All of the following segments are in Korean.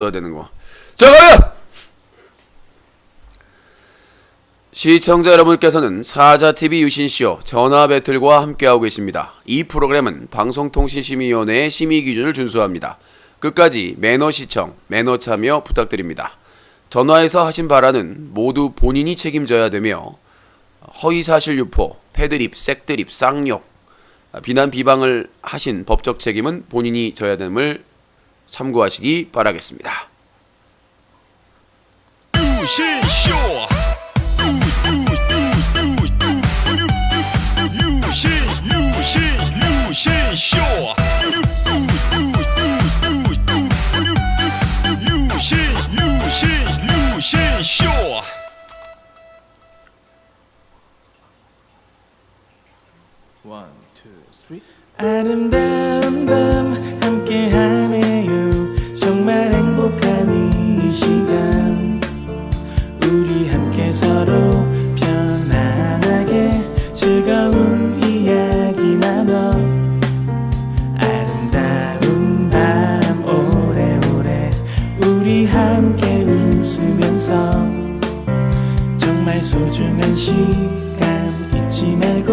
써야 되는 거. 자, 가요! 시청자 여러분께서는 사자TV 유신쇼 전화배틀과 함께하고 계십니다. 이 프로그램은 방송통신심의위원회의 심의기준을 준수합니다. 끝까지 매너 시청, 매너 참여 부탁드립니다. 전화에서 하신 발언은 모두 본인이 책임져야 되며 허위사실 유포, 패드립, 색드립, 쌍욕, 비난 비방을 하신 법적 책임은 본인이 져야 됨을 참고하시기 바라겠습니다. 유신쇼 유신쇼 One, two, three. 아름다운 밤 함께하네요. 정말 행복한 이 시간 우리 함께 서로 편안하게 즐거운 이야기 나눠 아름다운 밤 오래오래 우리 함께 웃으면서 정말 소중한 시간 잊지 말고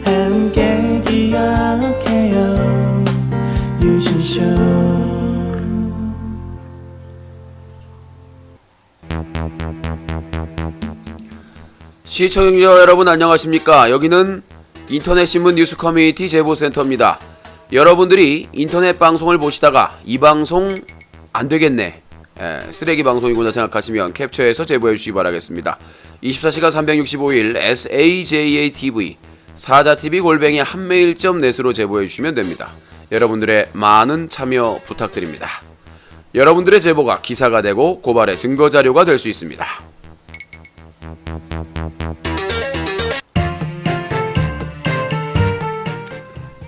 함께 기억해요. 유신쇼. 시청자 여러분 안녕하십니까? 여기는 인터넷신문 뉴스 커뮤니티 제보센터입니다. 여러분들이 인터넷 방송을 보시다가 이 방송 안되겠네, 쓰레기 방송이구나 생각하시면 캡처해서 제보해 주시기 바라겠습니다. 24시간 365일 SAJATV 사자TV 골뱅이 한메일.net으로 제보해 주시면 됩니다. 여러분들의 많은 참여 부탁드립니다. 여러분들의 제보가 기사가 되고 고발의 증거자료가 될 수 있습니다.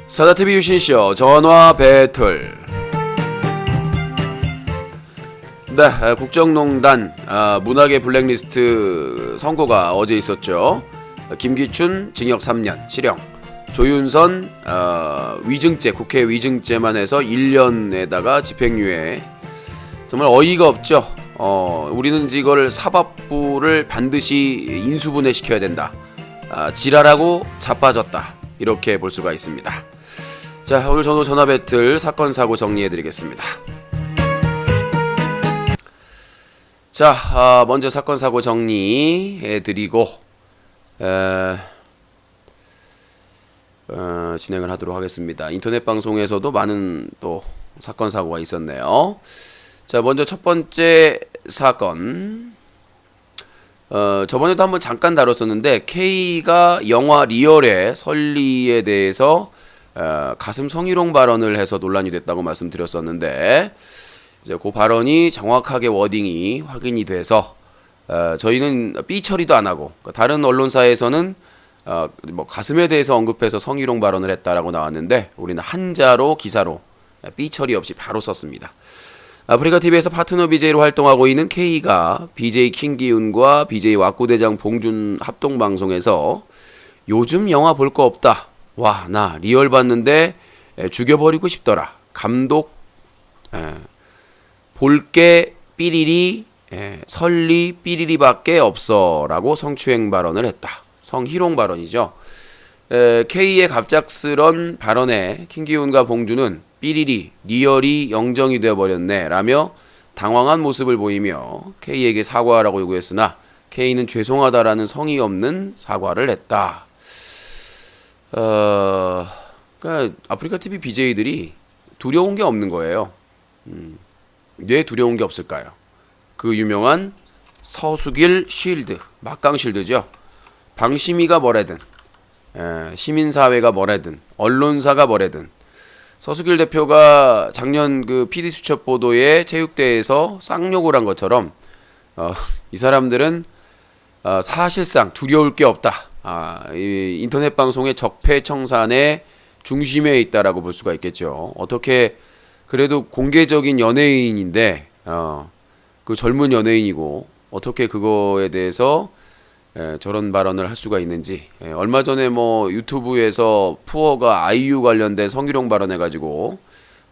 사자TV 유신쇼 전화 배틀. 네, 국정농단 문학의 블랙리스트 선고가 어제 있었죠. 김기춘 징역 3년 실형, 조윤선 위증죄, 국회 위증죄만 해서 1년에다가 집행유예. 정말 어이가 없죠. 우리는 이거를 사법부를 반드시 인수분해시켜야 된다. 지랄하고 자빠졌다, 이렇게 볼 수가 있습니다. 자, 오늘 전화 배틀 사건 사고 정리해드리겠습니다. 자, 먼저 사건 사고 정리해드리고 진행을 하도록 하겠습니다. 인터넷 방송에서도 많은 또 사건 사고가 있었네요. 자, 먼저 첫 번째 사건. 저번에도 한번 잠깐 다뤘었는데 K가 영화 리얼의 설리에 대해서 가슴 성희롱 발언을 해서 논란이 됐다고 말씀드렸었는데, 이제 그 발언이 정확하게 워딩이 확인이 돼서 저희는 삐 처리도 안 하고, 다른 언론사에서는 뭐 가슴에 대해서 언급해서 성희롱 발언을 했다라고 나왔는데, 우리는 한자로 기사로 삐 처리 없이 바로 썼습니다. 아프리카TV에서 파트너 BJ로 활동하고 있는 K가 BJ 킹기훈과 BJ 왁구대장 봉준 합동방송에서 요즘 영화 볼 거 없다. 와, 나 리얼 봤는데 죽여버리고 싶더라. 감독 볼게 삐리리 설리 삐리리밖에 없어 라고 성추행 발언을 했다. 성희롱 발언이죠. K의 갑작스런 발언에 킹기훈과 봉준은 삐리리 리얼이 영정이 되어버렸네 라며 당황한 모습을 보이며 K에게 사과하라고 요구했으나 K는 죄송하다라는 성의 없는 사과를 했다. 그러니까 아프리카TV BJ들이 두려운 게 없는 거예요. 왜 두려운 게 없을까요? 그 유명한 서수길 쉴드, 막강 쉴드죠. 방심이가 뭐래든, 시민사회가 뭐래든, 언론사가 뭐래든, 서수길 대표가 작년 그 PD수첩 보도에 체육대회에서 쌍욕을 한 것처럼 이 사람들은 사실상 두려울 게 없다. 이 인터넷 방송의 적폐청산의 중심에 있다라고 볼 수가 있겠죠. 어떻게 그래도 공개적인 연예인인데 그 젊은 연예인이고 어떻게 그거에 대해서 저런 발언을 할 수가 있는지. 얼마 전에 뭐 유튜브에서 푸어가 아이유 관련된 성희롱 발언해가지고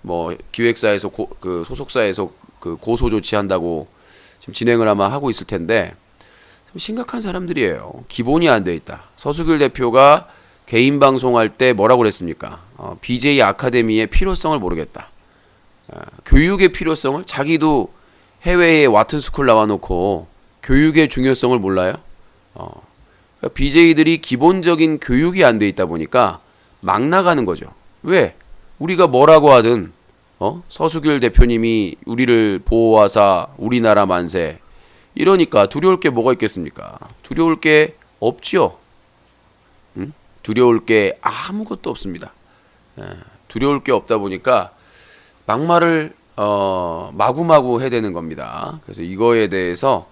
뭐 기획사에서 그 소속사에서 그 고소 조치한다고 지금 진행을 아마 하고 있을 텐데 좀 심각한 사람들이에요. 기본이 안 돼 있다. 서수길 대표가 개인 방송할 때 뭐라고 그랬습니까? BJ 아카데미의 필요성을 모르겠다. 교육의 필요성을 자기도 해외에 와튼스쿨 나와놓고 교육의 중요성을 몰라요? 그러니까 BJ들이 기본적인 교육이 안 돼 있다 보니까 막 나가는 거죠. 왜? 우리가 뭐라고 하든 서수길 대표님이 우리를 보호하사 우리나라 만세 이러니까 두려울 게 뭐가 있겠습니까? 두려울 게 없지요. 응? 두려울 게 아무것도 없습니다. 두려울 게 없다 보니까 막말을 마구마구 해대는 겁니다. 그래서 이거에 대해서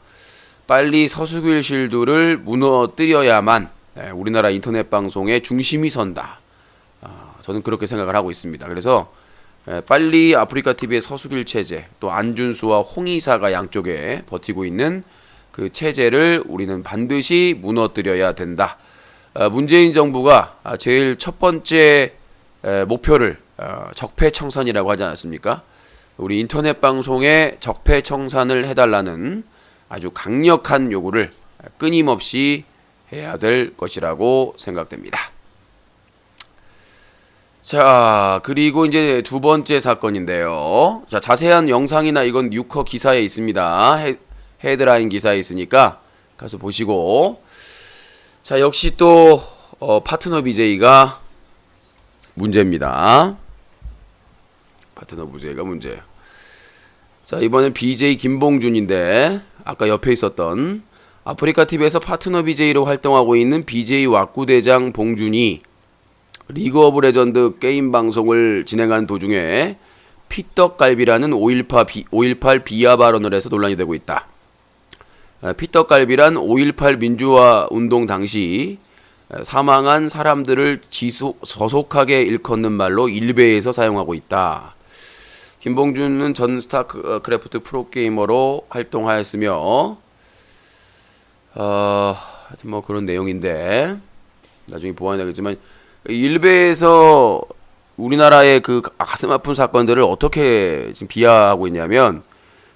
빨리 서수길 실두를 무너뜨려야만 우리나라 인터넷 방송의 중심이 선다. 저는 그렇게 생각을 하고 있습니다. 그래서 빨리 아프리카 TV의 서수길 체제, 또 안준수와 홍의사가 양쪽에 버티고 있는 그 체제를 우리는 반드시 무너뜨려야 된다. 문재인 정부가 제일 첫 번째 목표를 적폐청산이라고 하지 않았습니까? 우리 인터넷 방송에 적폐청산을 해달라는 아주 강력한 요구를 끊임없이 해야 될 것이라고 생각됩니다. 자, 그리고 이제 두 번째 사건인데요. 자, 자세한 영상이나 이건 뉴커 기사에 있습니다. 헤드라인 기사에 있으니까 가서 보시고. 자, 역시 또 파트너 BJ가 문제입니다. 파트너 BJ가 문제예요. 자, 이번엔 BJ 김봉준인데 아까 옆에 있었던 아프리카 TV에서 파트너 BJ로 활동하고 있는 BJ 왁구대장 봉준이 리그 오브 레전드 게임 방송을 진행한 도중에 피떡갈비라는 5.18 비하 발언을 해서 논란이 되고 있다. 피떡갈비란 5.18 민주화 운동 당시 사망한 사람들을 저속하게 일컫는 말로 일베에서 사용하고 있다. 김봉준은 전 스타크래프트 프로게이머로 활동하였으며 하여튼 뭐 그런 내용인데 나중에 보아야 되겠지만 일베에서 우리나라의 그 가슴 아픈 사건들을 어떻게 지금 비하하고 있냐면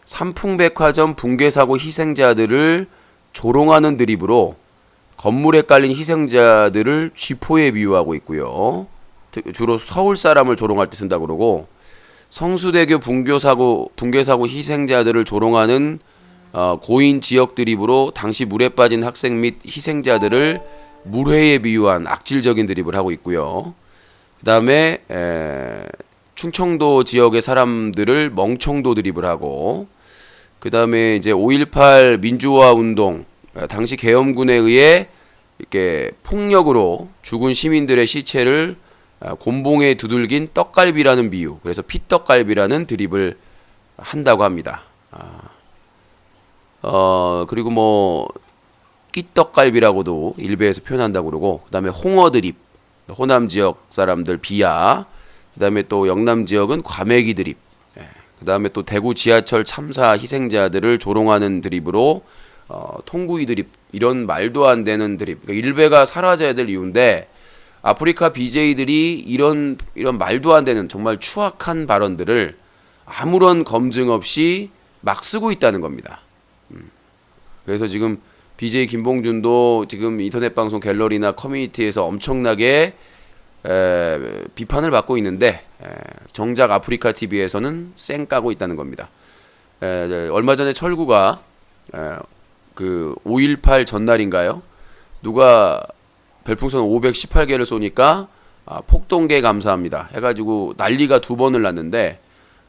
삼풍백화점 붕괴 사고 희생자들을 조롱하는 드립으로 건물에 깔린 희생자들을 쥐포에 비유하고 있고요. 주로 서울 사람을 조롱할 때 쓴다고 그러고 성수대교 붕괴 사고 희생자들을 조롱하는 고인 지역 드립으로 당시 물에 빠진 학생 및 희생자들을 물회에 비유한 악질적인 드립을 하고 있고요. 그 다음에 충청도 지역의 사람들을 멍청도 드립을 하고 그 다음에 이제 5.18 민주화 운동 당시 계엄군에 의해 이렇게 폭력으로 죽은 시민들의 시체를 곤봉에 두들긴 떡갈비라는 비유, 그래서 피떡갈비라는 드립을 한다고 합니다. 그리고 뭐 끼떡갈비라고도 일베에서 표현한다고 그러고, 그 다음에 홍어 드립, 호남 지역 사람들 비하, 그 다음에 또 영남 지역은 과메기 드립, 그 다음에 또 대구 지하철 참사 희생자들을 조롱하는 드립으로 통구이 드립, 이런 말도 안 되는 드립. 그러니까 일베가 사라져야 될 이유인데 아프리카 BJ들이 이런 말도 안 되는 정말 추악한 발언들을 아무런 검증 없이 막 쓰고 있다는 겁니다. 그래서 지금 BJ 김봉준도 지금 인터넷 방송 갤러리나 커뮤니티에서 엄청나게 비판을 받고 있는데 정작 아프리카 TV에서는 쌩 까고 있다는 겁니다. 얼마 전에 철구가 그 5.18 전날인가요? 누가 별풍선 518개를 쏘니까 폭동계 감사합니다 해가지고 난리가 2번을 났는데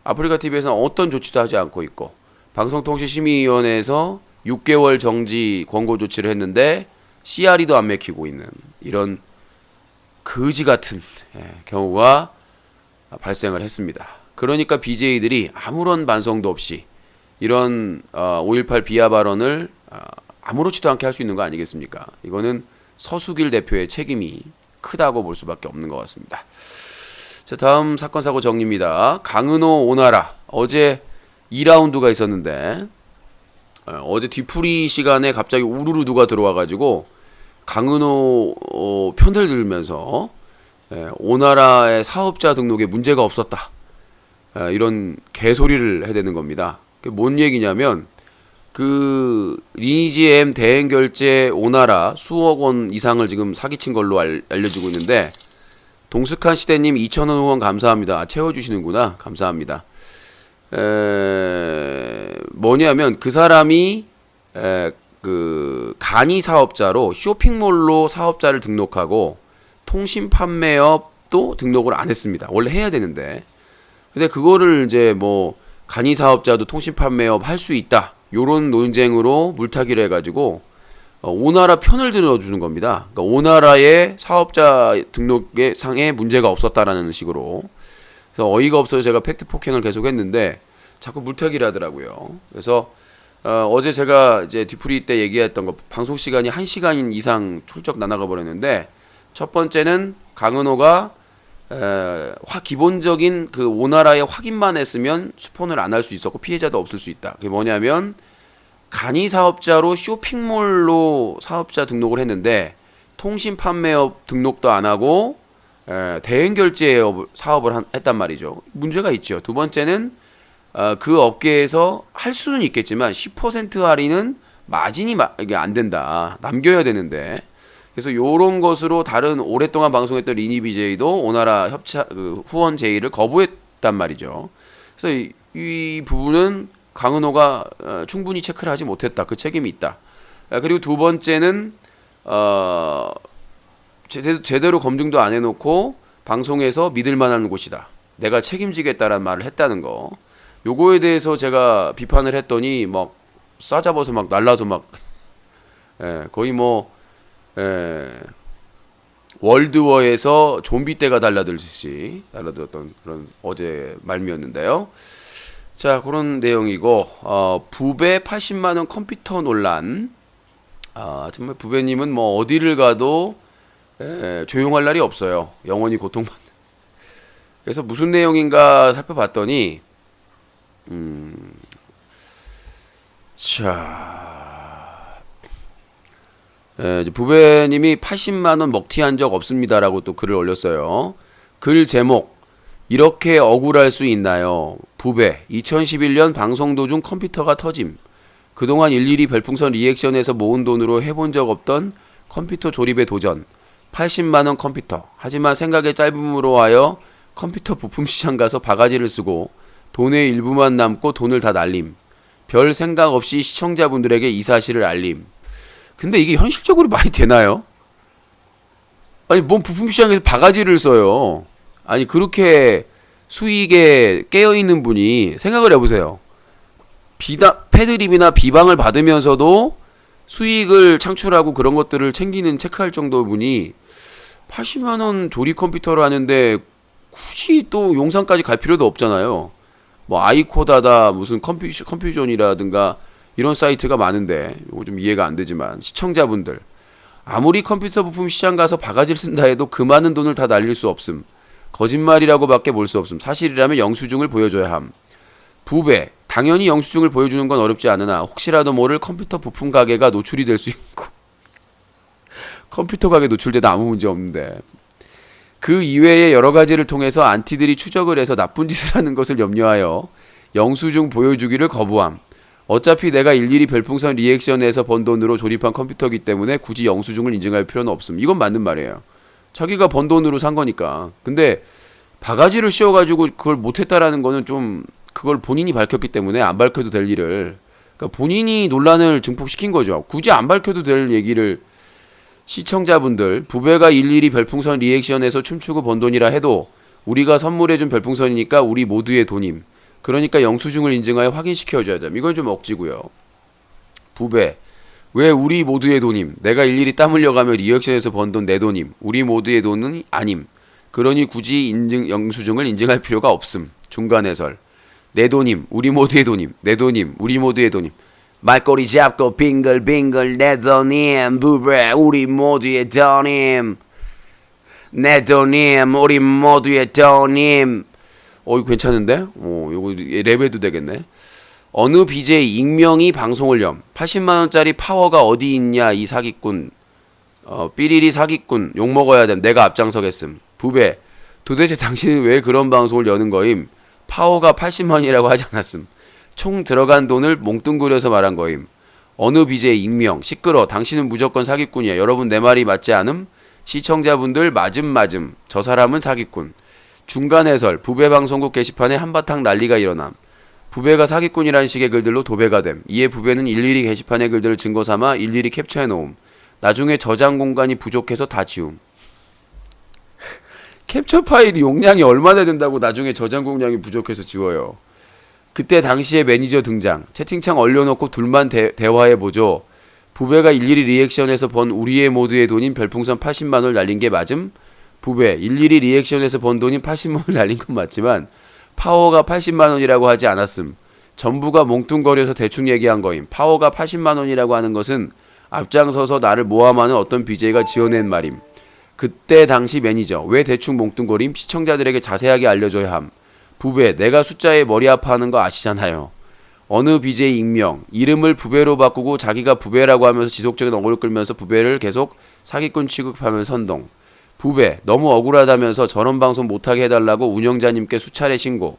아프리카 TV에서는 어떤 조치도 하지 않고 있고 방송통신심의위원회에서 6개월 정지 권고 조치를 했는데 CRE도 안 맥히고 있는 이런 거지 같은 경우가 발생을 했습니다. 그러니까 BJ들이 아무런 반성도 없이 이런 5.18 비하 발언을 아무렇지도 않게 할 수 있는 거 아니겠습니까? 이거는 서수길 대표의 책임이 크다고 볼 수밖에 없는 것 같습니다. 자, 다음 사건 사고 정리입니다. 강은호 오나라 어제 2라운드가 있었는데 어제 뒤풀이 시간에 갑자기 우르르 누가 들어와가지고 강은호 편을 들면서 오나라의 사업자 등록에 문제가 없었다, 이런 개소리를 해대는 겁니다. 그게 뭔 얘기냐면 그 리니지 M 대행 결제 오나라 수억 원 이상을 지금 사기친 걸로 알려지고 있는데 동숙한 시대님 2,000원 후원 감사합니다. 아, 채워주시는구나. 감사합니다. 뭐냐면 그 사람이 그 간이 사업자로 쇼핑몰로 사업자를 등록하고 통신 판매업도 등록을 안 했습니다. 원래 해야 되는데. 근데 그거를 이제 뭐 간이 사업자도 통신 판매업 할 수 있다. 요런 논쟁으로 물타기를 해가지고 오나라 편을 들어주는 겁니다. 그러니까 오나라의 사업자 등록에 상에 문제가 없었다라는 식으로. 그래서 어이가 없어서 제가 팩트 폭행을 계속했는데 자꾸 물타기를 하더라고요. 그래서 어제 제가 이제 뒤풀이 때 얘기했던 거 방송 시간이 1시간 이상 훌쩍 나나가 버렸는데 첫 번째는 강은호가 기본적인 그 오나라의 확인만 했으면 수폰을 안 할 수 있었고 피해자도 없을 수 있다. 그게 뭐냐면 간이 사업자로 쇼핑몰로 사업자 등록을 했는데 통신 판매업 등록도 안 하고 대행 결제 사업을 했단 말이죠. 문제가 있죠. 두 번째는 그 업계에서 할 수는 있겠지만 10% 할인은 마진이 이게 안 된다. 남겨야 되는데. 그래서 요런 것으로 다른 오랫동안 방송했던 리니 BJ도 오나라 협차 후원 제의를 거부했단 말이죠. 그래서 이 부분은 강은호가 충분히 체크를 하지 못했다. 그 책임이 있다. 그리고 두 번째는 제대로 검증도 안 해놓고 방송에서 믿을만한 곳이다. 내가 책임지겠다라는 말을 했다는 거. 요거에 대해서 제가 비판을 했더니 막 싸잡아서 막 날라서 막 거의 뭐 월드워에서 좀비 떼가 달라들듯이 달라들었던 그런 어제 말미였는데요. 자, 그런 내용이고 부배 80만원 컴퓨터 논란. 정말 부배님은 뭐 어디를 가도 조용할 날이 없어요. 영원히 고통받는. 그래서 무슨 내용인가 살펴봤더니 부배님이 80만원 먹튀한 적 없습니다라고 또 글을 올렸어요. 글 제목 이렇게 억울할 수 있나요? 부배 2011년 방송 도중 컴퓨터가 터짐. 그동안 일일이 별풍선 리액션에서 모은 돈으로 해본 적 없던 컴퓨터 조립에 도전. 80만원 컴퓨터. 하지만 생각의 짧음으로 하여 컴퓨터 부품 시장 가서 바가지를 쓰고 돈의 일부만 남고 돈을 다 날림. 별 생각 없이 시청자분들에게 이 사실을 알림. 근데 이게 현실적으로 말이 되나요? 아니 뭔 부품 시장에서 바가지를 써요. 아니 그렇게 수익에 깨어있는 분이 생각을 해보세요. 패드립이나 비방을 받으면서도 수익을 창출하고 그런 것들을 챙기는 체크할 정도 분이 80만원 조립 컴퓨터를 하는데 굳이 또 용산까지 갈 필요도 없잖아요. 뭐 아이코다다 무슨 컴퓨전이라든가 이런 사이트가 많은데 이거 좀 이해가 안 되지만 시청자분들 아무리 컴퓨터 부품 시장 가서 바가지를 쓴다 해도 그 많은 돈을 다 날릴 수 없음. 거짓말이라고 밖에 볼 수 없음. 사실이라면 영수증을 보여줘야 함. 부배 당연히 영수증을 보여주는 건 어렵지 않으나 혹시라도 모를 컴퓨터 부품 가게가 노출이 될 수 있고 컴퓨터 가게 노출돼도 아무 문제 없는데 그 이외의 여러 가지를 통해서 안티들이 추적을 해서 나쁜 짓을 하는 것을 염려하여 영수증 보여주기를 거부함. 어차피 내가 일일이 별풍선 리액션에서 번 돈으로 조립한 컴퓨터이기 때문에 굳이 영수증을 인증할 필요는 없음. 이건 맞는 말이에요. 자기가 번 돈으로 산 거니까. 근데 바가지를 씌워가지고 그걸 못했다라는 거는 좀 그걸 본인이 밝혔기 때문에 안 밝혀도 될 일을 그러니까 본인이 논란을 증폭시킨 거죠. 굳이 안 밝혀도 될 얘기를 시청자분들 부배가 일일이 별풍선 리액션에서 춤추고 번 돈이라 해도 우리가 선물해준 별풍선이니까 우리 모두의 돈임. 그러니까 영수증을 인증하여 확인시켜줘야 됨. 이건 좀 억지고요. 부배 왜 우리 모두의 돈임. 내가 일일이 땀 흘려가며 리액션에서 번 돈 내 돈임. 우리 모두의 돈은 아님. 그러니 굳이 영수증을 인증할 필요가 없음. 중간 해설 내 돈임 우리 모두의 돈임. 내 돈임 우리 모두의 돈임. 말꼬리 잡고 빙글빙글 내 돈임. 부배 우리 모두의 돈임. 내 돈임 우리 모두의 돈임. 이거 괜찮은데? 이거 랩해도 되겠네. 어느 BJ 익명이 방송을 염. 80만원짜리 파워가 어디 있냐 이 사기꾼. 삐리리 사기꾼 욕먹어야 됨. 내가 앞장서겠음. 부배 도대체 당신은 왜 그런 방송을 여는 거임? 파워가 80만이라고 하지 않았음. 총 들어간 돈을 몽뚱그려서 말한 거임. 어느 BJ 익명, 시끄러, 당신은 무조건 사기꾼이야. 여러분 내 말이 맞지 않음? 시청자분들 맞음. 저 사람은 사기꾼. 중간 해설, 부배 방송국 게시판에 한바탕 난리가 일어남. 부배가 사기꾼이라는 식의 글들로 도배가 됨. 이에 부배는 일일이 게시판의 글들을 증거 삼아 일일이 캡처해 놓음. 나중에 저장 공간이 부족해서 다 지움. 캡처 파일이 용량이 얼마나 된다고 나중에 저장 공량이 부족해서 지워요. 그때 당시에 매니저 등장. 채팅창 얼려놓고 둘만 대화해보죠. 부배가 일일이 리액션에서 번 우리의 모두의 돈인 별풍선 80만원을 날린 게 맞음? 부배, 일일이 리액션에서 번 돈인 80만원을 날린 건 맞지만 파워가 80만원이라고 하지 않았음. 전부가 몽뚱거려서 대충 얘기한 거임. 파워가 80만원이라고 하는 것은 앞장서서 나를 모함하는 어떤 BJ가 지어낸 말임. 그때 당시 매니저, 왜 대충 몽뚱거림? 시청자들에게 자세하게 알려줘야 함. 부배, 내가 숫자에 머리 아파하는 거 아시잖아요. 어느 BJ 익명, 이름을 부배로 바꾸고 자기가 부배라고 하면서 지속적인 억울을 끌면서 부배를 계속 사기꾼 취급하면서 선동. 부배, 너무 억울하다면서 저런 방송 못하게 해달라고 운영자님께 수차례 신고.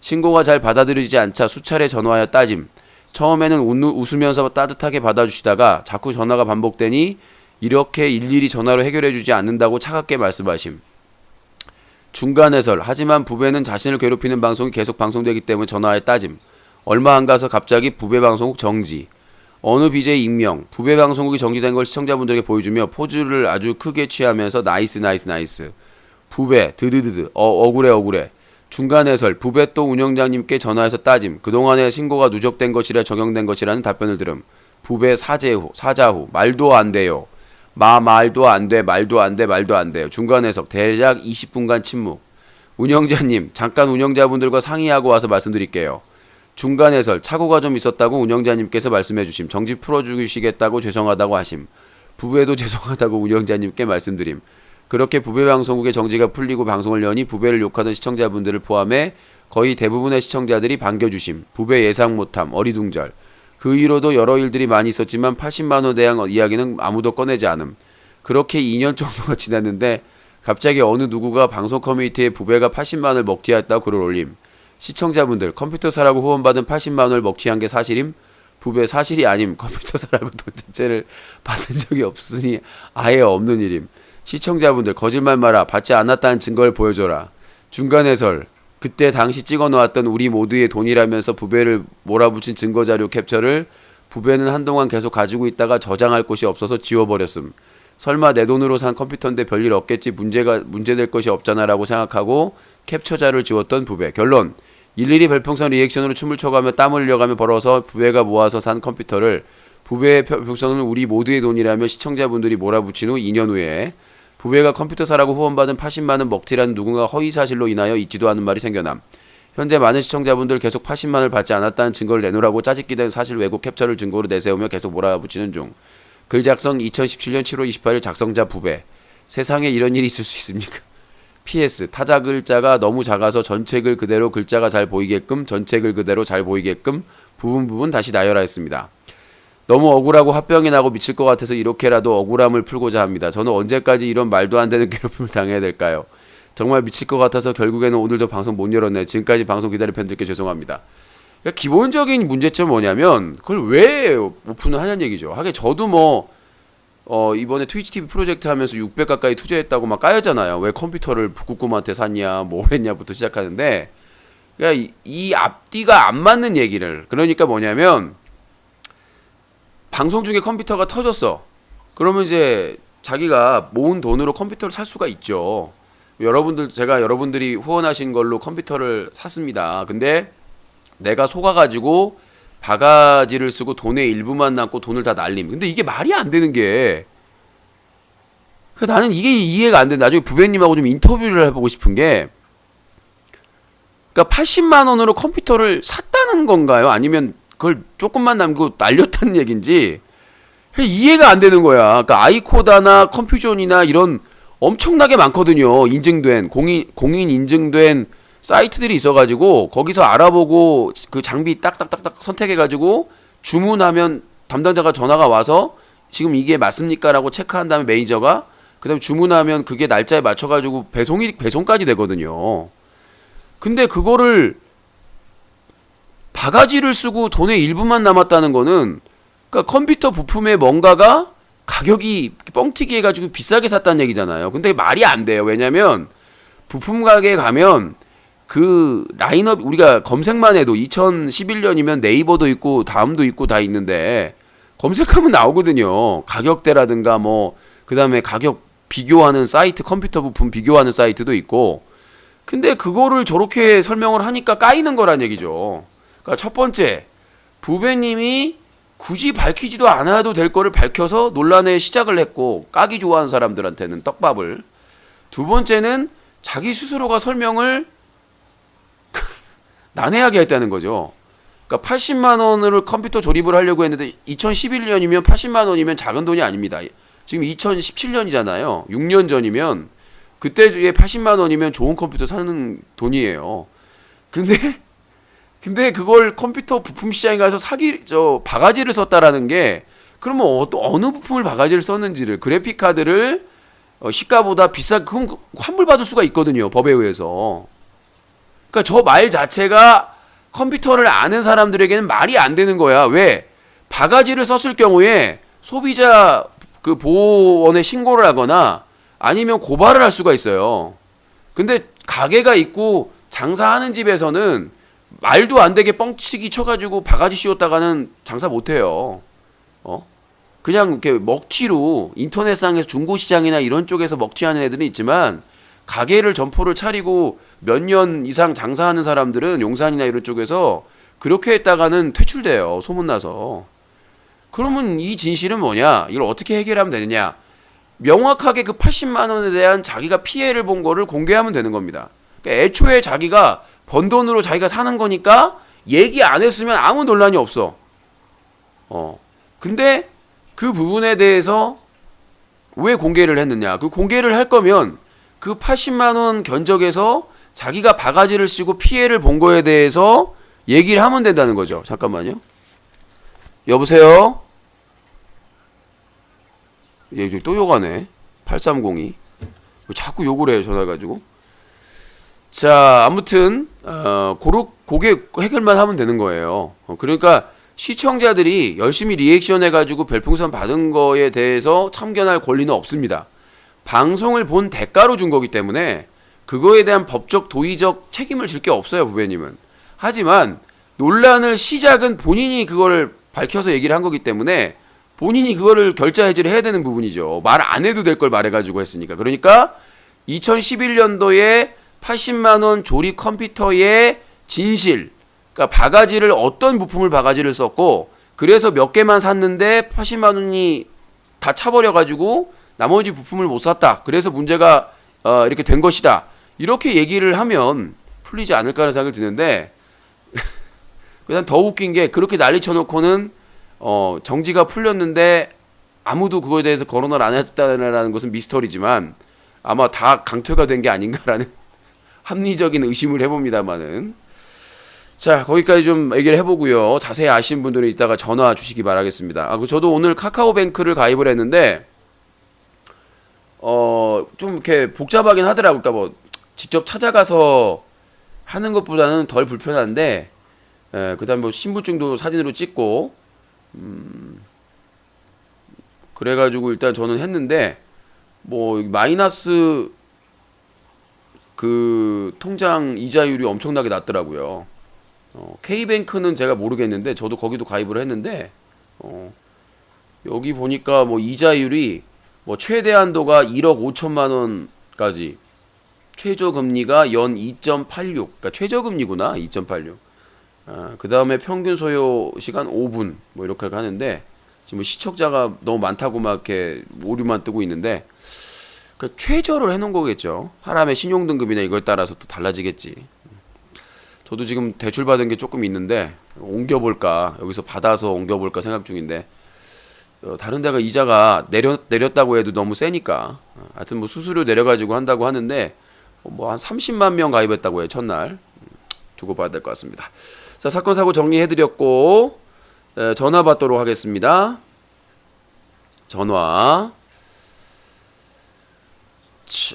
신고가 잘 받아들이지 않자 수차례 전화하여 따짐. 처음에는 웃으면서 따뜻하게 받아주시다가 자꾸 전화가 반복되니 이렇게 일일이 전화로 해결해주지 않는다고 차갑게 말씀하심. 중간 해설, 하지만 부배는 자신을 괴롭히는 방송이 계속 방송되기 때문에 전화에 따짐. 얼마 안 가서 갑자기 부배 방송국 정지. 어느 BJ 익명, 부배 방송국이 정지된 걸 시청자분들에게 보여주며 포즈를 아주 크게 취하면서 나이스. 부배, 드드드드, 억울해. 중간 해설, 부배 또 운영자님께 전화해서 따짐. 그동안의 신고가 누적된 것이라 적용된 것이라는 답변을 들음. 부배 사자후, 말도 안 돼요. 말도 안 돼요. 중간 해석, 대략 20분간 침묵. 운영자님, 잠깐 운영자분들과 상의하고 와서 말씀드릴게요. 중간 해설, 착오가 좀 있었다고 운영자님께서 말씀해주심. 정지 풀어주시겠다고 죄송하다고 하심. 부배도 죄송하다고 운영자님께 말씀드림. 그렇게 부배 방송국의 정지가 풀리고 방송을 여니 부배를 욕하던 시청자분들을 포함해 거의 대부분의 시청자들이 반겨주심. 부배 예상 못함, 어리둥절. 그 이후로도 여러 일들이 많이 있었지만 80만원에 대한 이야기는 아무도 꺼내지 않음. 그렇게 2년 정도가 지났는데 갑자기 어느 누구가 방송 커뮤니티에 부배가 80만원을 먹튀했다고 글을 올림. 시청자분들, 컴퓨터 사라고 후원받은 80만원을 먹튀한 게 사실임? 부배 사실이 아님. 컴퓨터 사라고 돈 자체를 받은 적이 없으니 아예 없는 일임. 시청자분들, 거짓말 마라. 받지 않았다는 증거를 보여줘라. 중간 해설, 그때 당시 찍어놓았던 우리 모두의 돈이라면서 부배를 몰아붙인 증거자료 캡처를 부배는 한동안 계속 가지고 있다가 저장할 곳이 없어서 지워버렸음. 설마 내 돈으로 산 컴퓨터인데 별일 없겠지, 문제될 것이 없잖아 라고 생각하고 캡처 자료를 지웠던 부배. 결론, 일일이 별풍선 리액션으로 춤을 춰가며 땀을 흘려가며 벌어서 부배가 모아서 산 컴퓨터를 부배의 별풍선은 우리 모두의 돈이라며 시청자분들이 몰아붙인 후 2년 후에 부배가 컴퓨터 사라고 후원받은 80만원 먹튀라는 누군가 허위사실로 인하여 있지도 않은 말이 생겨남. 현재 많은 시청자분들 계속 80만원을 받지 않았다는 증거를 내놓으라고 짜집기된 사실 왜곡 캡처를 증거로 내세우며 계속 몰아붙이는 중. 글 작성 2017년 7월 28일 작성자 부배. 세상에 이런 일이 있을 수 있습니까? PS, 타자 글자가 너무 작아서 전체 글 그대로 글자가 잘 보이게끔, 전체 글 그대로 잘 보이게끔 부분 다시 나열하였습니다. 너무 억울하고 화병이 나고 미칠 것 같아서 이렇게라도 억울함을 풀고자 합니다. 저는 언제까지 이런 말도 안 되는 괴롭힘을 당해야 될까요? 정말 미칠 것 같아서 결국에는 오늘도 방송 못 열었네. 지금까지 방송 기다린 팬들께 죄송합니다. 그러니까 기본적인 문제점은 뭐냐면 그걸 왜 오픈을 하냐는 얘기죠. 하긴 저도 이번에 트위치 TV 프로젝트 하면서 600 가까이 투자했다고 막 까였잖아요. 왜 컴퓨터를 북극곰한테 샀냐, 뭐 그랬냐부터 시작하는데, 그러니까 이 앞뒤가 안 맞는 얘기를. 그러니까 뭐냐면 방송 중에 컴퓨터가 터졌어. 그러면 이제 자기가 모은 돈으로 컴퓨터를 살 수가 있죠. 제가 여러분들이 후원하신 걸로 컴퓨터를 샀습니다. 근데 내가 속아가지고 바가지를 쓰고 돈의 일부만 남고 돈을 다 날림. 근데 이게 말이 안 되는 게, 나는 이게 이해가 안 돼. 나중에 부배님하고 좀 인터뷰를 해보고 싶은 게, 그러니까 80만 원으로 컴퓨터를 샀다는 건가요? 아니면 그걸 조금만 남기고 날렸다는 얘긴지 이해가 안 되는 거야. 그러니까 아이코다나 컴퓨전이나 이런 엄청나게 많거든요. 인증된 공인 인증된 사이트들이 있어가지고 거기서 알아보고 그 장비 딱딱딱딱 선택해가지고 주문하면 담당자가 전화가 와서 지금 이게 맞습니까? 라고 체크한 다음에 매니저가 그 다음에 주문하면 그게 날짜에 맞춰가지고 배송까지 되거든요. 근데 그거를 바가지를 쓰고 돈의 일부만 남았다는 거는 그러니까 컴퓨터 부품에 뭔가가 가격이 뻥튀기 해가지고 비싸게 샀다는 얘기잖아요. 근데 말이 안 돼요. 왜냐면 부품 가게에 가면 그 라인업 우리가 검색만 해도 2011년이면 네이버도 있고 다음도 있고 다 있는데 검색하면 나오거든요. 가격대라든가 뭐 그다음에 가격 비교하는 사이트, 컴퓨터 부품 비교하는 사이트도 있고. 근데 그거를 저렇게 설명을 하니까 까이는 거란 얘기죠. 그러니까 첫 번째, 부배님이 굳이 밝히지도 않아도 될 거를 밝혀서 논란의 시작을 했고, 까기 좋아하는 사람들한테는 떡밥을. 두 번째는 자기 스스로가 설명을 난해하게 했다는 거죠. 그러니까 80만 원으로 컴퓨터 조립을 하려고 했는데 2011년이면 80만 원이면 작은 돈이 아닙니다. 지금 2017년이잖아요. 6년 전이면 그때에 80만 원이면 좋은 컴퓨터 사는 돈이에요. 근데 그걸 컴퓨터 부품 시장에 가서 바가지를 썼다라는 게 그러면 어느 부품을 바가지를 썼는지를 그래픽 카드를 시가보다 그건 환불 받을 수가 있거든요. 법에 의해서. 그러니까 저 말 자체가 컴퓨터를 아는 사람들에게는 말이 안 되는 거야. 왜? 바가지를 썼을 경우에 소비자 그 보호원에 신고를 하거나 아니면 고발을 할 수가 있어요. 근데 가게가 있고 장사하는 집에서는 말도 안 되게 뻥치기 쳐가지고 바가지 씌웠다가는 장사 못해요. 그냥 이렇게 먹튀로 인터넷상에서 중고시장이나 이런 쪽에서 먹튀하는 애들은 있지만 가게를 점포를 차리고 몇 년 이상 장사하는 사람들은 용산이나 이런 쪽에서 그렇게 했다가는 퇴출돼요. 소문나서. 그러면 이 진실은 뭐냐? 이걸 어떻게 해결하면 되느냐? 명확하게 그 80만 원에 대한 자기가 피해를 본 거를 공개하면 되는 겁니다. 그러니까 애초에 자기가 번 돈으로 자기가 사는 거니까 얘기 안 했으면 아무 논란이 없어. 근데 그 부분에 대해서 왜 공개를 했느냐? 그 공개를 할 거면 그 80만 원 견적에서 자기가 바가지를 쓰고 피해를 본 거에 대해서 얘기를 하면 된다는 거죠. 잠깐만요. 여보세요? 얘 또 욕하네. 8302. 자꾸 욕을 해요. 전화해가지고. 자, 아무튼 고게 해결만 하면 되는 거예요. 그러니까 시청자들이 열심히 리액션 해가지고 별풍선 받은 거에 대해서 참견할 권리는 없습니다. 방송을 본 대가로 준 거기 때문에 그거에 대한 법적 도의적 책임을 질 게 없어요. 부배님은. 하지만 논란을 시작은 본인이 그걸 밝혀서 얘기를 한 거기 때문에 본인이 그거를 결자 해지를 해야 되는 부분이죠. 말 안 해도 될 걸 말해가지고 했으니까. 그러니까 2011년도에 80만 원 조립 컴퓨터의 진실, 그러니까 바가지를 어떤 부품을 바가지를 썼고 그래서 몇 개만 샀는데 80만 원이 다 차버려가지고 나머지 부품을 못 샀다. 그래서 문제가 이렇게 된 것이다. 이렇게 얘기를 하면 풀리지 않을까 하는 생각이 드는데 그다음 더 웃긴 게 그렇게 난리 쳐놓고는 정지가 풀렸는데 아무도 그거에 대해서 거론을 안 했다는 것은 미스터리지만 아마 다 강퇴가 된 게 아닌가라는 합리적인 의심을 해봅니다만은. 자, 거기까지 좀 얘기를 해보고요. 자세히 아시는 분들은 이따가 전화 주시기 바라겠습니다. 저도 오늘 카카오뱅크를 가입을 했는데 좀 이렇게 복잡하긴 하더라고요. 그러니까 뭐 직접 찾아가서 하는 것보다는 덜 불편한데 그다음 뭐 신분증도 사진으로 찍고 그래가지고 일단 저는 했는데 뭐 마이너스 그 통장 이자율이 엄청나게 낮더라고요. K뱅크는 제가 모르겠는데 저도 거기도 가입을 했는데 여기 보니까 뭐 이자율이 뭐 최대 한도가 1억 5천만 원까지 최저 금리가 연 2.86 그러니까 최저 금리구나 2.86 그 다음에 평균 소요 시간 5분 뭐 이렇게 하는데 지금 시청자가 너무 많다고 막 이렇게 오류만 뜨고 있는데 그 최저를 해놓은 거겠죠. 사람의 신용등급이나 이거에 따라서 또 달라지겠지. 저도 지금 대출 받은 게 조금 있는데 옮겨볼까 여기서 받아서 옮겨볼까 생각 중인데 다른 데가 이자가 내렸다고 해도 너무 세니까 하여튼 뭐 수수료 내려가지고 한다고 하는데 뭐 한 30만 명 가입했다고 해요. 첫날 두고 봐야 될 것 같습니다. 자, 사건 사고 정리해드렸고 전화 받도록 하겠습니다. 전화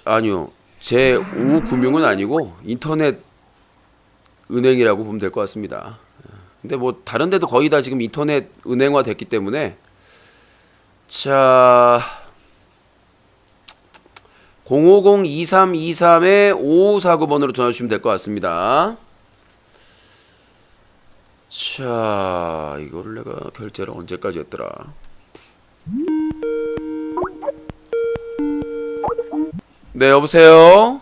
아니요 제5금융은 아니고 인터넷 은행이라고 보면 될 것 같습니다. 근데 뭐 다른 데도 거의 다 지금 인터넷 은행화 됐기 때문에 자 050-2323-5549번으로 전화 주시면 될 것 같습니다. 자, 이거를 내가 결제를 언제까지 했더라? 네, 여보세요?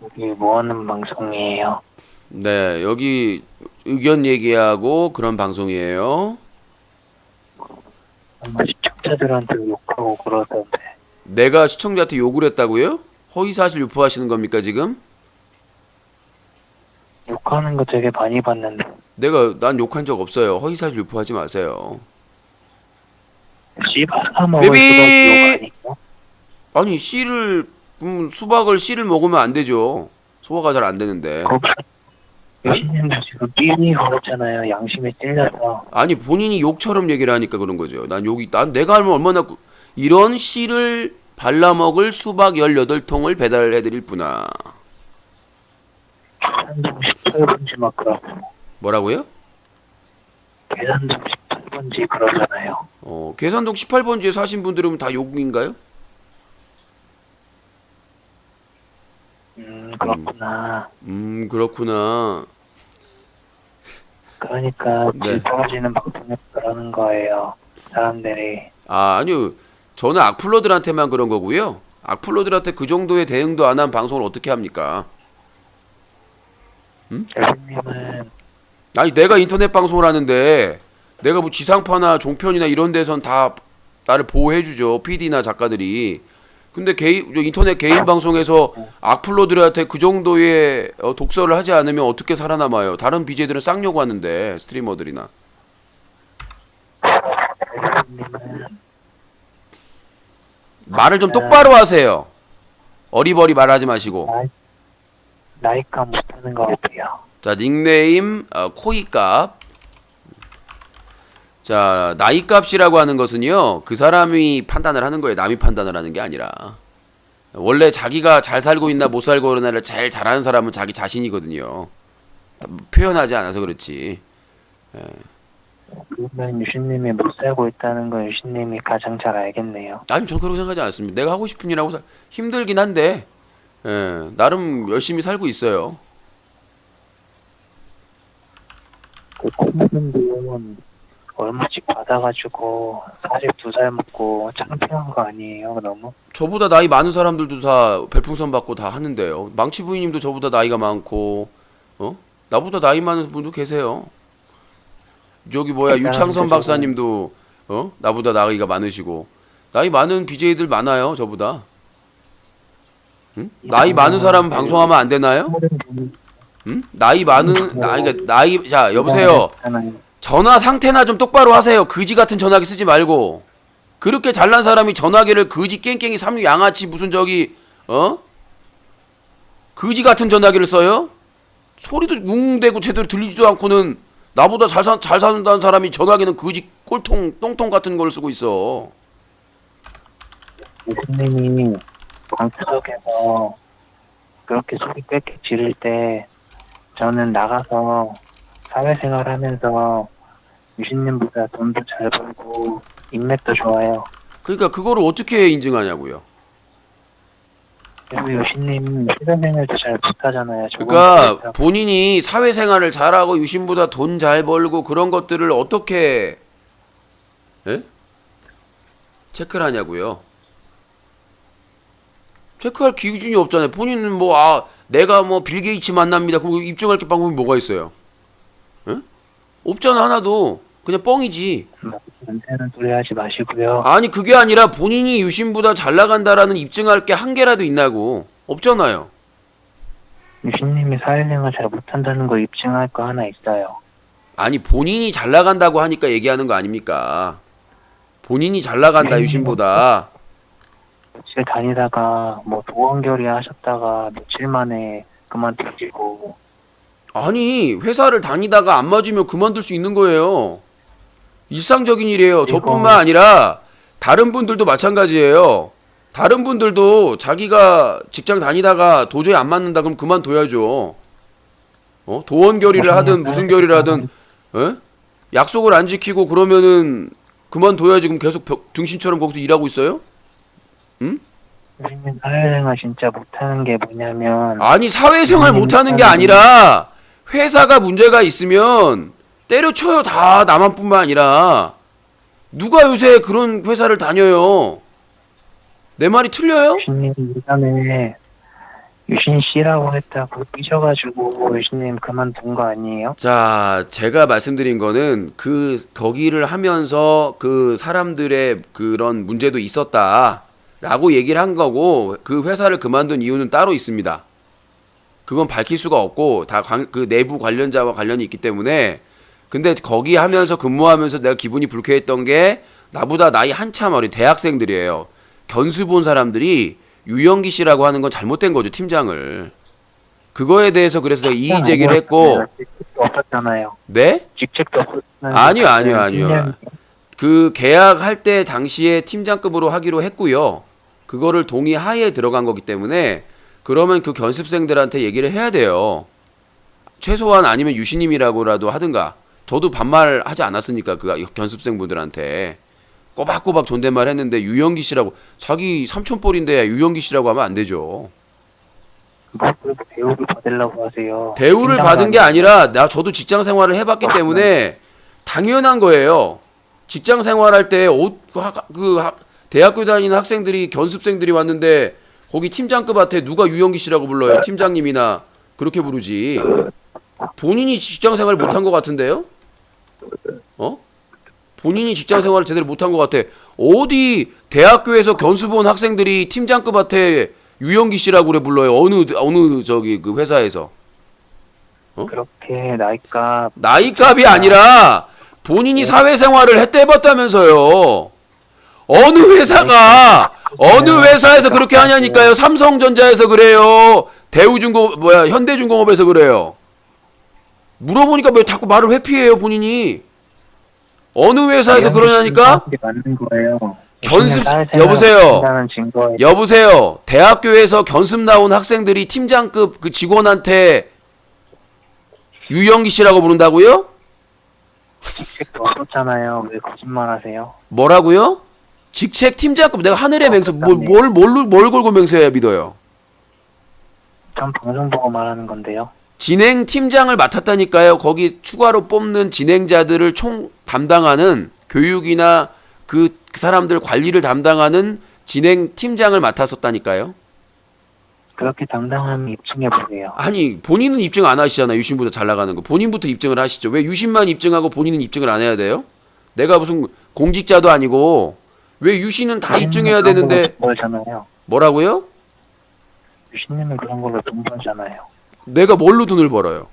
여기 뭐 하는 방송이에요? 네, 여기 의견 얘기하고 그런 방송이에요. 아마 시청자들한테 욕하고 그러던데. 내가 시청자한테 욕을 했다고요? 허위사실 유포하시는 겁니까, 지금? 욕하는 거 되게 많이 봤는데. 난 욕한 적 없어요. 허위사실 유포하지 마세요. 씨발 사먹을 베비! 수밖에 욕 아니고? 아니, 수박을 씨를 먹으면 안 되죠. 소화가 잘 안 되는데. 거기 네? 여신님도 지금 끼니 걸었잖아요. 양심에 찔려서. 아니, 본인이 욕처럼 얘기를 하니까 그런 거죠. 난 내가 알면 얼마나 이런 씨를 발라먹을 수박 18통을 배달해드릴 뿐아. 계산동 18번지 막 그러고. 뭐라고요? 계산동 18번지 그러잖아요. 계산동 18번지에 사신 분들은 다 욕인가요? 그렇구나. 그렇구나. 그러니까 네. 질 떨어지는 방송에 그러는 거예요. 사람들이. 아니요. 저는 악플러들한테만 그런 거고요. 악플러들한테 그 정도의 대응도 안 한 방송을 어떻게 합니까? 여신님은 아니, 내가 인터넷 방송을 하는데 내가 뭐 지상파나 종편이나 이런 데선 다 나를 보호해주죠. PD나 작가들이. 근데 인터넷 개인 방송에서 악플러들한테 그 정도의 독서를 하지 않으면 어떻게 살아남아요? 다른 BJ들은 쌍욕 하는데, 스트리머들이나. 여신님은 말을 좀 똑바로 하세요. 어리버리 말하지 마시고. 나이가 못하는 것 같아요. 자, 닉네임 코이값. 자, 나이값이라고 하는 것은요, 그 사람이 판단을 하는 거예요. 남이 판단을 하는 게 아니라. 원래 자기가 잘 살고 있나 못 살고 그러나를 제일 잘하는 사람은 자기 자신이거든요. 표현하지 않아서 그렇지. 그러면 유신님이 못 살고 있다는 건 유신님이 가장 잘 알겠네요. 아니, 전 그렇게 생각하지 않습니다. 내가 하고 싶은 일 하고 힘들긴 한데, 나름 열심히 살고 있어요. 그 코미디언 얼마씩 받아가지고 42살 먹고 창피한 거 아니에요? 너무? 저보다 나이 많은 사람들도 다 별풍선 받고 다 하는데요. 망치 부인님도 저보다 나이가 많고, 나보다 나이 많은 분도 계세요. 저기 유창선 박사님도 나보다 나이가 많으시고, 나이 많은 BJ들 많아요. 저보다. 응? 나이 많은 사람은 방송하면 안 되나요? 응? 자, 여보세요. 전화 상태나 좀 똑바로 하세요. 거지 같은 전화기 쓰지 말고. 그렇게 잘난 사람이 전화기를 거지 깽깽이 삼류 양아치 무슨 거지 같은 전화기를 써요? 소리도 웅대고 제대로 들리지도 않고는 나보다 잘 산다는 사람이 전화기는 거지 꼴통 똥통 같은 걸 쓰고 있어. 유신님이 방구석에서 그렇게 소리 꽥꽥 지를 때 저는 나가서 사회생활 하면서 유신님보다 돈도 잘 벌고 인맥도 좋아요. 그러니까 그거를 어떻게 인증하냐고요. 그리고 유신님 사회생활도 잘 못하잖아요. 그러니까 본인이 사회생활을 잘하고 유신보다 돈 잘 벌고 그런 것들을 어떻게 체크를 하냐고요. 체크할 기준이 없잖아요. 본인은 내가 빌 게이츠 만납니다. 그리고 입증할 게 방법이 뭐가 있어요? 없잖아, 하나도. 그냥 뻥이지. 연세는 소리 하지 마시고요. 아니, 그게 아니라 본인이 유신보다 잘 나간다라는 입증할 게 한 개라도 있나고. 없잖아요. 유신님이 사회생활 잘 못한다는 거 입증할 거 하나 있어요. 아니, 본인이 잘 나간다고 하니까 얘기하는 거 아닙니까? 본인이 잘 나간다, 유신보다. 며칠 다니다가 도원결의 하셨다가 며칠 만에 그만두시고. 아니, 회사를 다니다가 안 맞으면 그만둘 수 있는 거예요. 일상적인 일이에요. 저뿐만 아니라 다른 분들도 마찬가지예요. 다른 분들도 자기가 직장 다니다가 도저히 안 맞는다 그럼 그만둬야죠. 도원 결의를 하든 무슨 결의를 하든 에? 약속을 안 지키고 그러면은 그만둬야지. 그럼 계속 등신처럼 거기서 일하고 있어요? 유신님 사회생활 진짜 못하는 게 뭐냐면 아니 사회생활 못하는 게 아니라 회사가 문제가 있으면 때려쳐요. 다 나만뿐만 아니라. 누가 요새 그런 회사를 다녀요? 내 말이 틀려요? 유신님 예전에 유신 씨라고 했다고 삐져가지고 유신님 그만둔 거 아니에요? 자, 제가 말씀드린 거는 거기를 하면서 그 사람들의 그런 문제도 있었다라고 얘기를 한 거고, 그 회사를 그만둔 이유는 따로 있습니다. 그건 밝힐 수가 없고 다 그 내부 관련자와 관련이 있기 때문에. 근데 거기 하면서 근무하면서 내가 기분이 불쾌했던 게 나보다 나이 한참 어린 대학생들이에요. 견수 본 사람들이 유영기 씨라고 하는 건 잘못된 거죠, 팀장을. 그거에 대해서 그래서 내가 이의 제기를 했고. 직책도 없었잖아요. 네? 직책도 없었잖아요. 아니요. 그 계약할 때 당시에 팀장급으로 하기로 했고요. 그거를 동의하에 들어간 거기 때문에 그러면 그 견습생들한테 얘기를 해야 돼요. 최소한 아니면 유신님이라고라도 하든가. 저도 반말하지 않았으니까 그 견습생분들한테 꼬박꼬박 존댓말 했는데 유영기 씨라고, 자기 삼촌뻘인데 유영기 씨라고 하면 안 되죠. 뭐 대우를 받으려고 하세요. 대우를 받은 게 아니라 저도 직장 생활을 해봤기 때문에 당연한 거예요. 직장 생활할 때 대학교 다니는 학생들이, 견습생들이 왔는데 거기 팀장급한테 누가 유영기 씨라고 불러요? 팀장님이나 그렇게 부르지. 본인이 직장 생활을 못한 것 같은데요? 본인이 직장 생활을 제대로 못한 것 같아. 어디 대학교에서 견습 온 학생들이 팀장급한테 유영기 씨라고 그래 불러요? 어느 저기 그 회사에서? 그렇게 나이값이 아니라 본인이 사회생활을 했대봤다면서요. 어느 회사에서 그렇게 하냐니까요. 삼성전자에서 그래요. 현대중공업에서 그래요. 물어보니까 왜 자꾸 말을 회피해요, 본인이. 어느 회사에서 그러냐니까? 맞는 거예요. 여보세요. 대학교에서 견습 나온 학생들이 팀장급 그 직원한테 유영기 씨라고 부른다고요? 직책도 없었잖아요. 왜 거짓말하세요? 뭐라고요? 직책 팀장급, 내가 하늘의 맹세, 뭘 걸고 맹세해야 믿어요? 전 방송 보고 말하는 건데요. 진행 팀장을 맡았다니까요. 거기 추가로 뽑는 진행자들을 총 담당하는, 교육이나 그 사람들 관리를 담당하는 진행 팀장을 맡았었다니까요. 그렇게 담당하면 입증해 보세요. 아니, 본인은 입증 안 하시잖아요. 유신보다 잘 나가는 거. 본인부터 입증을 하시죠. 왜 유신만 입증하고 본인은 입증을 안 해야 돼요? 내가 무슨 공직자도 아니고. 왜 유신은 다 입증해야 되는데. 벌잖아요. 뭐라고요? 유신님은 그런 걸로 돈 벌잖아요. 내가 뭘로 돈을 벌어요?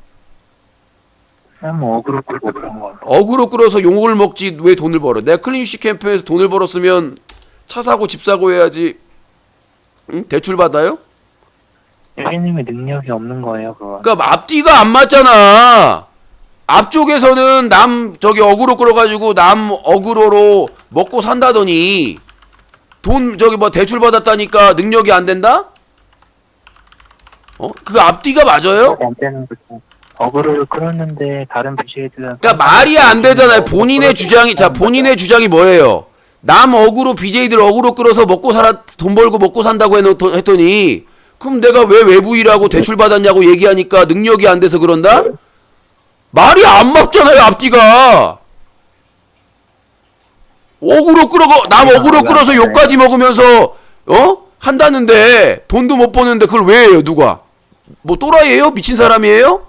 그냥 뭐 어그로 끌고 그런 걸로. 어그로 끌어서 욕을 먹지 왜 돈을 벌어? 내가 클린슈 캠프에서 돈을 벌었으면 차 사고 집 사고 해야지. 응? 대출 받아요? 유신님이 능력이 없는 거예요, 그거. 그러니까 앞뒤가 안 맞잖아. 앞쪽에서는 어그로 끌어가지고 남 어그로로 먹고 산다더니 돈 대출 받았다니까 능력이 안 된다? 그 앞뒤가 맞아요? 안 되는 거죠. 어그로를 끌었는데 다른 BJ들은 그러니까 말이 안 되잖아요. 본인의 주장이 뭐예요? 남 어그로 BJ들 어그로 끌어서 돈 벌고 먹고 산다고 했더니, 그럼 내가 왜 외부 일하고 대출 받았냐고 얘기하니까 능력이 안 돼서 그런다? 말이 안 맞잖아요, 앞뒤가. 남 어그로 끌어서 욕까지 먹으면서 한다는데 돈도 못 버는데 그걸 왜 해요, 누가? 뭐 또라이예요? 미친 사람이에요?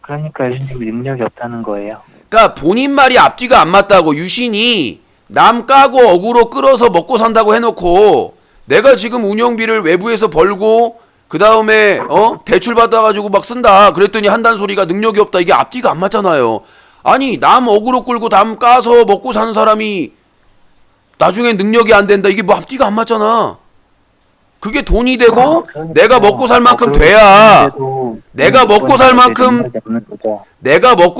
그러니까 유신님이 능력이 없다는 거예요. 그러니까 본인 말이 앞뒤가 안 맞다고. 유신이 남 까고 어그로 끌어서 먹고 산다고 해놓고 내가 지금 운영비를 외부에서 벌고 그 다음에 대출 받아가지고 막 쓴다 그랬더니 한다는 소리가 능력이 없다. 이게 앞뒤가 안 맞잖아요. 아니, 남 어그로 끌고 남 까서 먹고 사는 사람이 나중에 능력이 안 된다. 이게 뭐 앞뒤가 안 맞잖아. 그게 돈이 되고 내가 먹고 살 만큼 돼야, 내가 먹고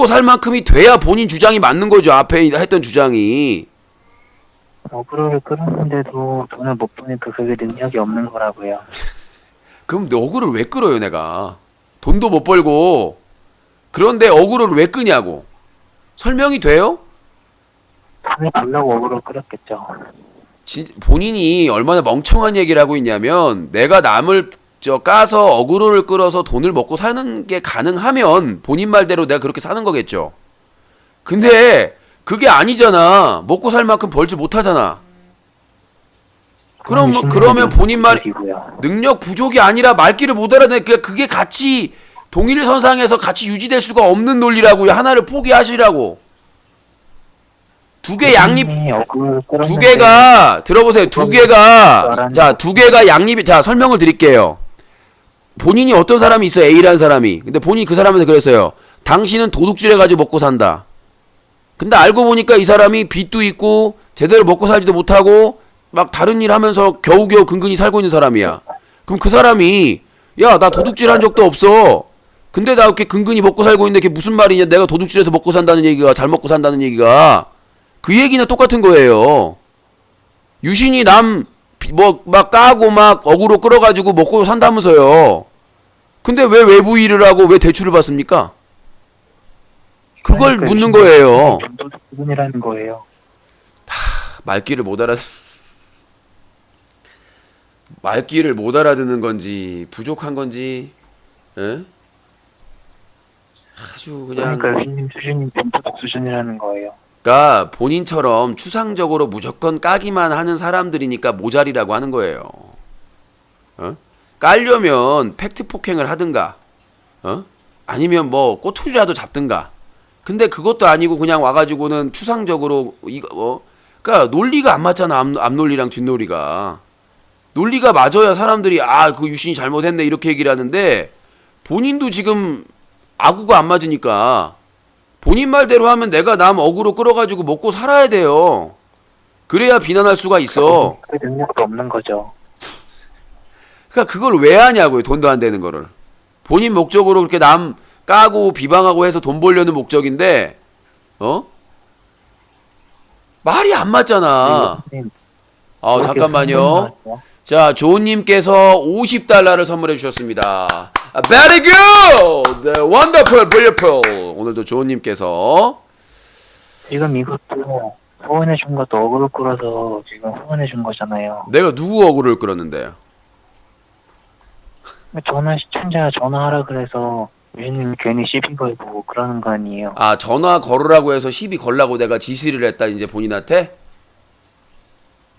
살 만큼이 돼야 본인 주장이 맞는 거죠. 앞에 했던 주장이. 어그로를 끌었는데도 돈을 못 버니까 그게 능력이 없는 거라고요. 그럼 어그를 왜 끌어요, 내가? 돈도 못 벌고 그런데 어그로를 왜 끄냐고. 설명이 돼요? 돈을 벌려고 억울로 끌었겠죠. 본인이 얼마나 멍청한 얘기를 하고 있냐면 내가 남을 까서 어그로를 끌어서 돈을 먹고 사는 게 가능하면 본인 말대로 내가 그렇게 사는 거겠죠. 근데 그게 아니잖아. 먹고 살 만큼 벌지 못하잖아. 그러면 본인 말 능력 부족이 아니라 말귀를 못 알아내. 그게 같이 동일선상에서 같이 유지될 수가 없는 논리라고요. 하나를 포기하시라고. 두 개가 들어보세요. 두 개가 양립이. 자, 설명을 드릴게요. 본인이 어떤 사람이 있어요. A라는 사람이. 근데 본인이 그 사람한테 그랬어요. 당신은 도둑질 해가지고 먹고 산다. 근데 알고 보니까 이 사람이 빚도 있고 제대로 먹고 살지도 못하고 막 다른 일 하면서 겨우겨우 근근히 살고 있는 사람이야. 그럼 그 사람이 야, 나 도둑질 한 적도 없어. 근데 나 이렇게 근근히 먹고 살고 있는데 그게 무슨 말이냐. 내가 도둑질해서 먹고 산다는 얘기가, 잘 먹고 산다는 얘기가. 그 얘기는 똑같은 거예요. 유신이 남 막 까고 막 어그로 끌어가지고 먹고 산다면서요. 근데 왜 외부 일을 하고 왜 대출을 받습니까? 그걸 묻는 거예요. 부분이라는 거예요. 말귀를 못 알아듣는 건지 부족한 건지, 에? 아주 그냥. 그러니까 유신님 수준이 돈도둑 수준이라는 거예요. 그러니까 본인처럼 추상적으로 무조건 까기만 하는 사람들이니까 모자리라고 하는 거예요. 어? 깔려면 팩트 폭행을 하든가, 아니면 뭐 꼬투리라도 잡든가. 근데 그것도 아니고 그냥 와가지고는 추상적으로 이거 그러니까 논리가 안 맞잖아. 앞논리랑 뒷논리가. 논리가 맞아야 사람들이 그 유신이 잘못했네 이렇게 얘기를 하는데 본인도 지금 아구가 안 맞으니까. 본인 말대로 하면 내가 남 어그로 끌어가지고 먹고 살아야 돼요. 그래야 비난할 수가 있어. 그 능력도 없는 거죠. 그러니까 그걸 왜 하냐고요. 돈도 안 되는 거를. 본인 목적으로 그렇게 남 까고 비방하고 해서 돈 벌려는 목적인데 말이 안 맞잖아. 잠깐만요. 자, 조은님께서 $50를 선물해 주셨습니다. Very good! Wonderful, beautiful. 오늘도 조은님께서 지금 이것도 후원해 준 것도 어그로 끌어서 지금 후원해 준 거잖아요. 내가 누구 어그로를 끌었는데요? 시청자가 전화하라 그래서 유신님이 괜히 시비 걸고 그러는 거 아니에요. 전화 걸으라고 해서 시비 걸라고 내가 지시를 했다 이제 본인한테?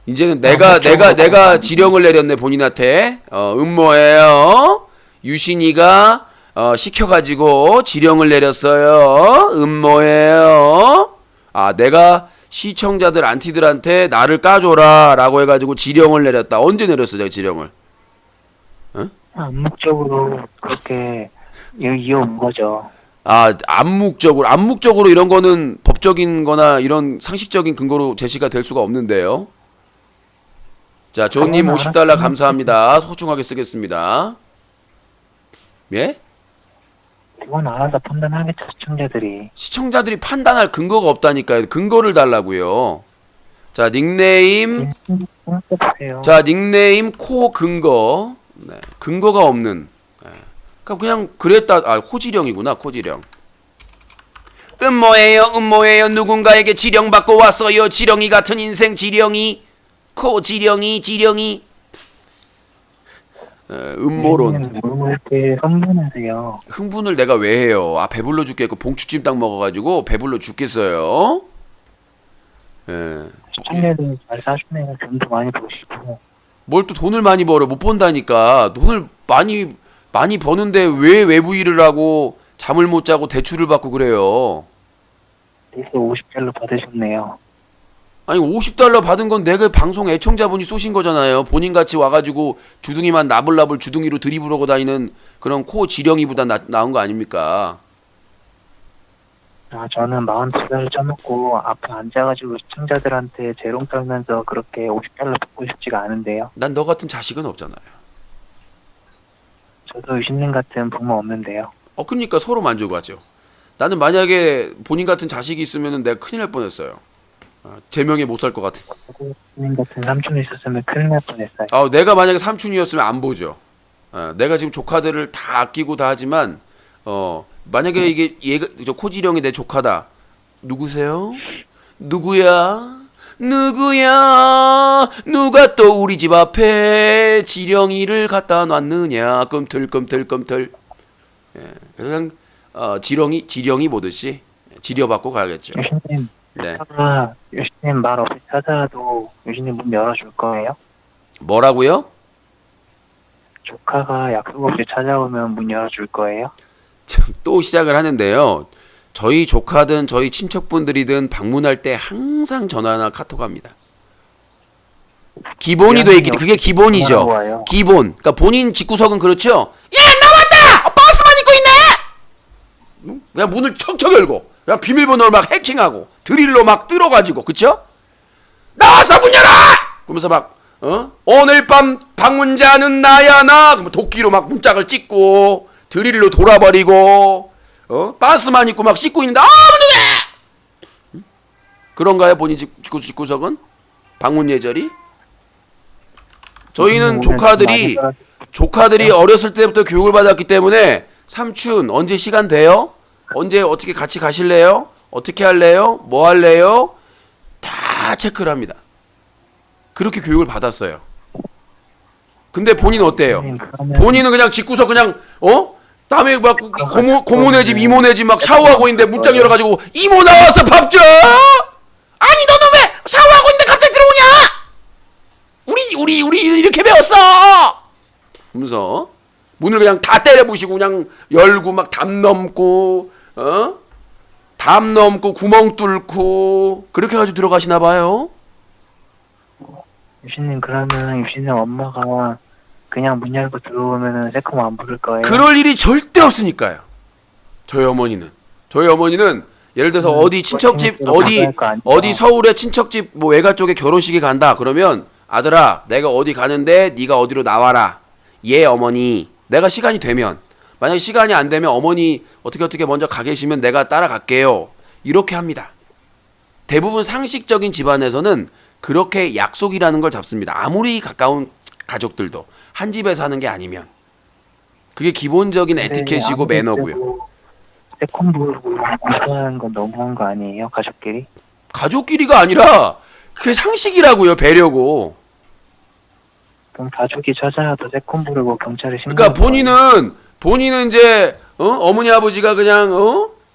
이제는 내가 지령을 내렸네 본인한테. 음모예요. 유신이가 시켜가지고 지령을 내렸어요. 음모예요. 내가 시청자들 안티들한테 나를 까줘라 라고 해가지고 지령을 내렸다. 언제 내렸어 제가 지령을? 암묵적으로 그렇게 이어온 거죠. 암묵적으로 이런 거는 법적인 거나 이런 상식적인 근거로 제시가 될 수가 없는데요. 자, 조님 $50 감사합니다. 소중하게 쓰겠습니다. 예? 그건 알아서 판단하겠죠, 시청자들이. 시청자들이 판단할 근거가 없다니까요. 근거를 달라고요. 자, 닉네임. 자, 닉네임 코 근거. 네, 근거가 없는. 네. 그냥 그랬다. 호지령이구나. 코지령. 음모예요. 누군가에게 지령 받고 왔어요. 지령이 같은 인생 지령이. 지령이. 음모론. 뭘 이렇게 흥분하세요? 흥분을 내가 왜 해요? 배불러 죽겠고 봉추찜 딱 먹어가지고 배불러 죽겠어요. 시청자들 잘 사주네요. 돈도 많이 버시고. 뭘 또 돈을 많이 벌어? 못 번다니까. 돈을 많이 버는데 왜 외부 일을 하고 잠을 못 자고 대출을 받고 그래요? 그래서 $50 받으셨네요. 아니 $50 받은 건 내가 방송 애청자분이 쏘신 거잖아요. 본인같이 와가지고 주둥이만 나불나불 주둥이로 드리블하고 다니는 그런 코 지령이보다 나은 거 아닙니까? 저는 42살을 쳐놓고 앞에 앉아가지고 시청자들한테 재롱 떨면서 그렇게 $50 받고 싶지가 않은데요. 난 너 같은 자식은 없잖아요. 저도 유신님 같은 부모 없는데요. 그러니까 서로 만족하죠. 나는 만약에 본인 같은 자식이 있으면 내가 큰일 날 뻔했어요. 제명에 못 살 것 같은. 유신님 같은 삼촌이 있었으면 큰일 날 뻔했어요. 내가 만약에 삼촌이었으면 안 보죠. 내가 지금 조카들을 다 아끼고 다 하지만 만약에 이게 얘가 저 코지령이 내 조카다. 누구세요? 누구야? 누구야? 누가 또 우리 집 앞에 지령이를 갖다 놨느냐? 끔틀끔틀끔틀. 예, 그래서 그냥 지령이 보듯이 지려받고 가야겠죠. 유신님, 네. 조카가 유신님 말 없이 찾아와도 유신님 문 열어줄 거예요? 뭐라고요? 조카가 약속 없이 찾아오면 문 열어줄 거예요? 참, 또 시작을 하는데요. 저희 조카든 저희 친척분들이든 방문할 때 항상 전화나 카톡 합니다. 기본이 돼 있기 그게 기본이죠. 전화로 와요. 기본. 그러니까 본인 집구석은 그렇죠. 야 나왔다. 버스만 입고 있네. 그냥 문을 척척 열고 그냥 비밀번호를 막 해킹하고 드릴로 막 뚫어가지고 그쵸? 나와서 문 열어. 그러면서 막 오늘 밤 방문자는 나야 나. 그러면 도끼로 막 문짝을 찍고 드릴로 돌아버리고 바스만 입고 막 씻고 있는데 문 닫아! 그런가요 본인 집구석은? 방문 예절이? 저희는 조카들이 어렸을 때부터 교육을 받았기 때문에 삼촌 언제 시간 돼요? 언제 어떻게 같이 가실래요? 어떻게 할래요? 뭐 할래요? 다 체크를 합니다. 그렇게 교육을 받았어요. 근데 본인 어때요? 본인은 그냥 집구석 그냥 남의 막 고모네 집 이모네 집 막 샤워하고 있는데 문짝 열어가지고 이모 나와서 밥 줘. 아니 너는 왜 샤워하고 있는데 갑자기 들어오냐? 우리 이렇게 배웠어. 그러면서 문을 그냥 다 때려 부시고 그냥 열고 막 담 넘고 담 넘고 구멍 뚫고 그렇게 해가지고 들어가시나 봐요. 유신님 그러면 유신님 엄마가 그냥 문 열고 들어오면은 새콤 안 부를 거예요? 그럴 일이 절대 없으니까요. 저희 어머니는 예를 들어서 어디 친척집 어디 서울에 친척집 뭐 외가 쪽에 결혼식에 간다 그러면 아들아 내가 어디 가는데 네가 어디로 나와라. 예 어머니. 내가 시간이 되면 만약에 시간이 안 되면 어머니 어떻게 먼저 가 계시면 내가 따라갈게요. 이렇게 합니다. 대부분 상식적인 집안에서는 그렇게 약속이라는 걸 잡습니다. 아무리 가까운 가족들도 한 집에 사는 게 아니면 그게 기본적인 에티켓이고 매너고요. 새콤 부르고 무서워하는 건 너무한 거 아니에요? 가족끼리? 가족끼리가 아니라 그게 상식이라고요. 배려고. 그럼 가족이 찾아와도 새콤 부르고 경찰에 신고. 그러니까 본인은 이제 어머니 아버지가 그냥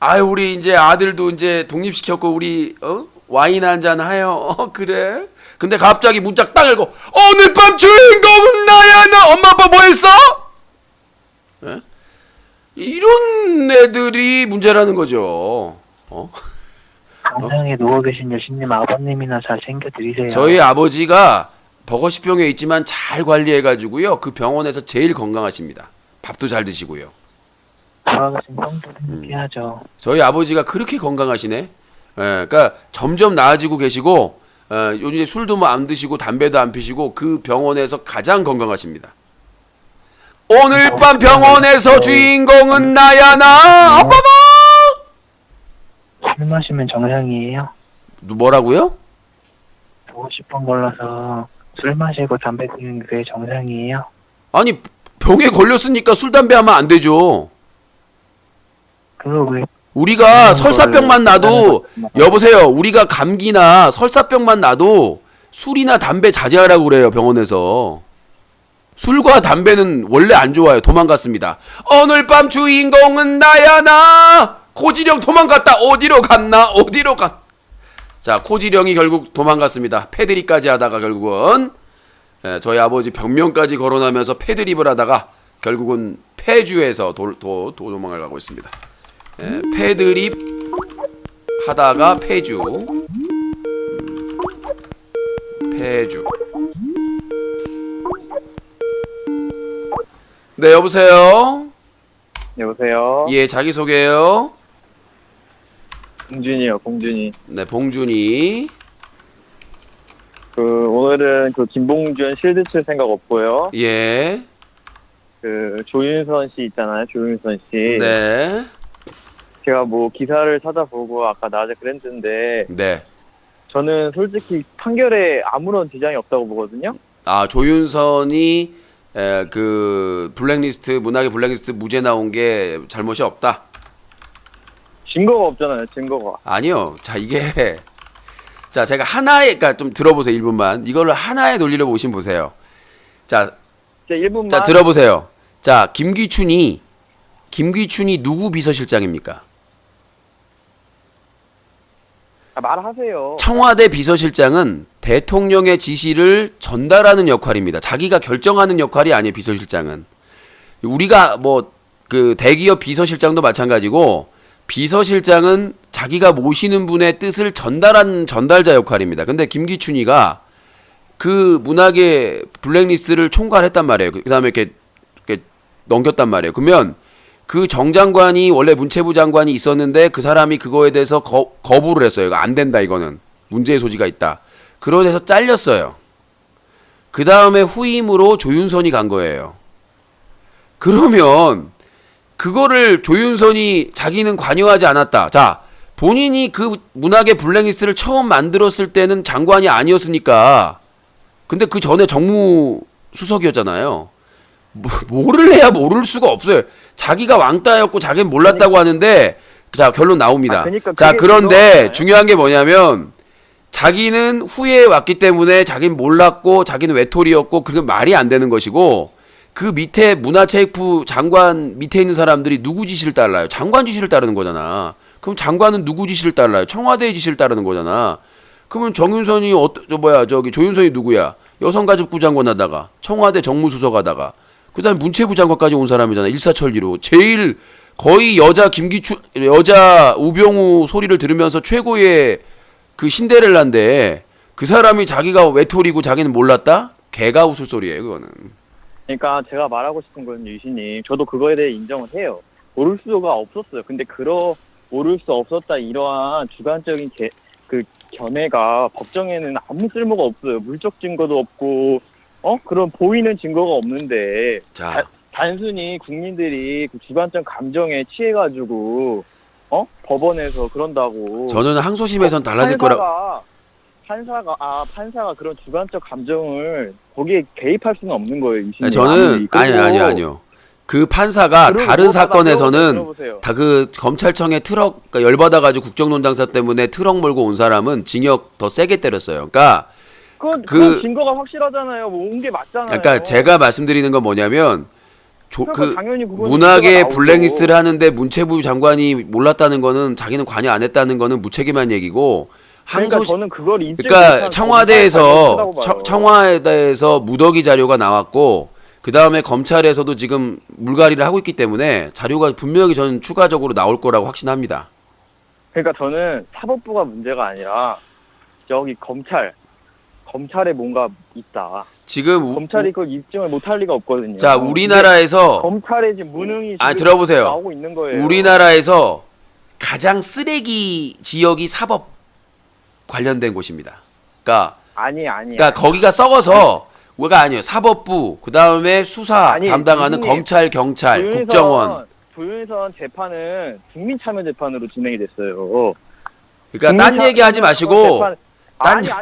아유 우리 이제 아들도 이제 독립시켰고 우리 와인 한잔 하여. 그래? 근데 갑자기 문짝 딱 열고 오늘 밤 주인공은 나야 나. 엄마 아빠 뭐 했어? 예? 이런 애들이 문제라는 거죠. 정상에 누워 계신 여신님 아버님이나 잘 챙겨드리세요. 저희 아버지가 버거시병에 있지만 잘 관리해가지고요. 그 병원에서 제일 건강하십니다. 밥도 잘 드시고요. 돌아가신 성도를 함께하죠. 저희 아버지가 그렇게 건강하시네. 예, 그러니까 점점 나아지고 계시고 요즘 이제 술도 뭐 안 드시고 담배도 안 피시고 그 병원에서 가장 건강하십니다. 오늘 밤 병원에서 주인공은 나야 나. 아빠봐. 술 마시면 정상이에요? 뭐라고요? 보고 싶은 걸러서 술 마시고 담배 피우는 게 그게 정상이에요? 아니 병에 걸렸으니까 술 담배 하면 안 되죠. 그거 왜 우리가 설사병만 나도 여보세요. 우리가 감기나 설사병만 나도 술이나 담배 자제하라고 그래요. 병원에서. 술과 담배는 원래 안 좋아요. 도망갔습니다. 오늘 밤 주인공은 나야 나. 코지령 도망갔다. 어디로 갔나? 자, 코지령이 결국 도망갔습니다. 패드립까지 하다가 결국은 저희 아버지 병명까지 거론하면서 패드립을 하다가 결국은 폐주에서 도망을 가고 있습니다. 패드립 하다가 폐주. 네, 여보세요? 여보세요? 예, 자기소개요. 공준이요, 공준이. 네, 봉준이. 오늘은 김봉준 실드 칠 생각 없고요. 예. 조윤선 씨 있잖아요, 조윤선 씨. 네. 제가 뭐 기사를 찾아보고 아까 낮에 그랬는데, 네. 저는 솔직히 판결에 아무런 지장이 없다고 보거든요. 아, 조윤선이 그 블랙리스트 문학의 블랙리스트 무죄 나온 게 잘못이 없다. 증거가 없잖아요. 증거가. 아니요. 자, 이게 자, 제가 하나의 그러니까 좀 들어보세요. 1분만. 이거를 하나의 논리로 보시면 보세요. 자, 자, 1분만. 자, 들어보세요. 자, 김기춘이 누구 비서실장입니까? 말하세요. 청와대 비서실장은 대통령의 지시를 전달하는 역할입니다. 자기가 결정하는 역할이 아니에요. 비서실장은. 우리가 뭐 그 대기업 비서실장도 마찬가지고 비서실장은 자기가 모시는 분의 뜻을 전달하는 전달자 역할입니다. 근데 김기춘이가 그 문학의 블랙리스트를 총괄했단 말이에요. 그다음에 이렇게 넘겼단 말이에요. 그러면 그 정 장관이 원래 문체부 장관이 있었는데 그 사람이 그거에 대해서 거부를 했어요. 이거 안 된다, 이거는 문제의 소지가 있다. 그러면서 잘렸어요. 그 다음에 후임으로 조윤선이 간 거예요. 그러면 그거를 조윤선이 자기는 관여하지 않았다. 자, 본인이 그 문학의 블랙리스트를 처음 만들었을 때는 장관이 아니었으니까. 근데 그 전에 정무수석이었잖아요. 뭐를 해야 모를 수가 없어요. 자기가 왕따였고 자기는 몰랐다고 하는데, 자, 결론 나옵니다. 그러니까 자, 그런데 그거잖아요. 중요한 게 뭐냐면 자기는 후에 왔기 때문에 자기는 몰랐고 자기는 외톨이였고 그게 말이 안 되는 것이고, 그 밑에 문화체육부 장관 밑에 있는 사람들이 누구 지시를 따라요? 장관 지시를 따르는 거잖아. 그럼 장관은 누구 지시를 따라요? 청와대의 지시를 따르는 거잖아. 그러면 정윤선이 조윤선이 누구야? 여성가족부 장관 하다가 청와대 정무수석 하다가 그다음에 문체부 장관까지 온 사람이잖아. 일사천리로 제일 거의 여자 우병우 소리를 들으면서 최고의 그 신데렐라인데 그 사람이 자기가 외톨이고 자기는 몰랐다? 개가 웃을 소리예요, 그거는. 그러니까 제가 말하고 싶은 건 유신님, 저도 그거에 대해 인정을 해요. 모를 수가 없었어요. 근데 모를 수 없었다 이러한 주관적인 견해가 법정에는 아무 쓸모가 없어요. 물적 증거도 없고, 그런 보이는 증거가 없는데, 자, 단순히 국민들이 그 주관적 감정에 취해가지고, 법원에서 그런다고. 저는 항소심에선 달라질 거라. 판사가 그런 주관적 감정을 거기에 개입할 수는 없는 거예요. 유신님. 저는 아니요. 그 판사가 다른 사건에서는 다 그 검찰청에 그러니까 열받아가지고 국정농단사 때문에 트럭 몰고 온 사람은 징역 더 세게 때렸어요. 그러니까 그건 증거가 확실하잖아요. 온 게 맞잖아요. 그러니까 제가 말씀드리는 건 뭐냐면 당연히 그건 문학의 증거가 나오고. 블랙리스트를 하는데 문체부 장관이 몰랐다는 거는 자기는 관여 안 했다는 거는 무책임한 얘기고. 그러니까 저는 그걸 그러니까 청와대에서 무더기 자료가 나왔고 그 다음에 검찰에서도 지금 물갈이를 하고 있기 때문에 자료가 분명히 저는 추가적으로 나올 거라고 확신합니다. 그러니까 저는 사법부가 문제가 아니라 여기 검찰에 뭔가 있다. 지금 검찰이 그걸 입증을 못할 리가 없거든요. 자, 우리나라에서 검찰의 지금 무능이 지금 들어보세요. 나오고 있는 거예요. 우리나라에서 가장 쓰레기 지역이 사법 관련된 곳입니다. 그러니까 거기가 썩어서 뭐가 아니에요. 사법부, 그 다음에 수사 담당하는 검찰, 경찰, 국정원. 조윤선 재판은 국민참여재판으로 진행이 됐어요. 그러니까 딴 얘기하지 마시고 그러니까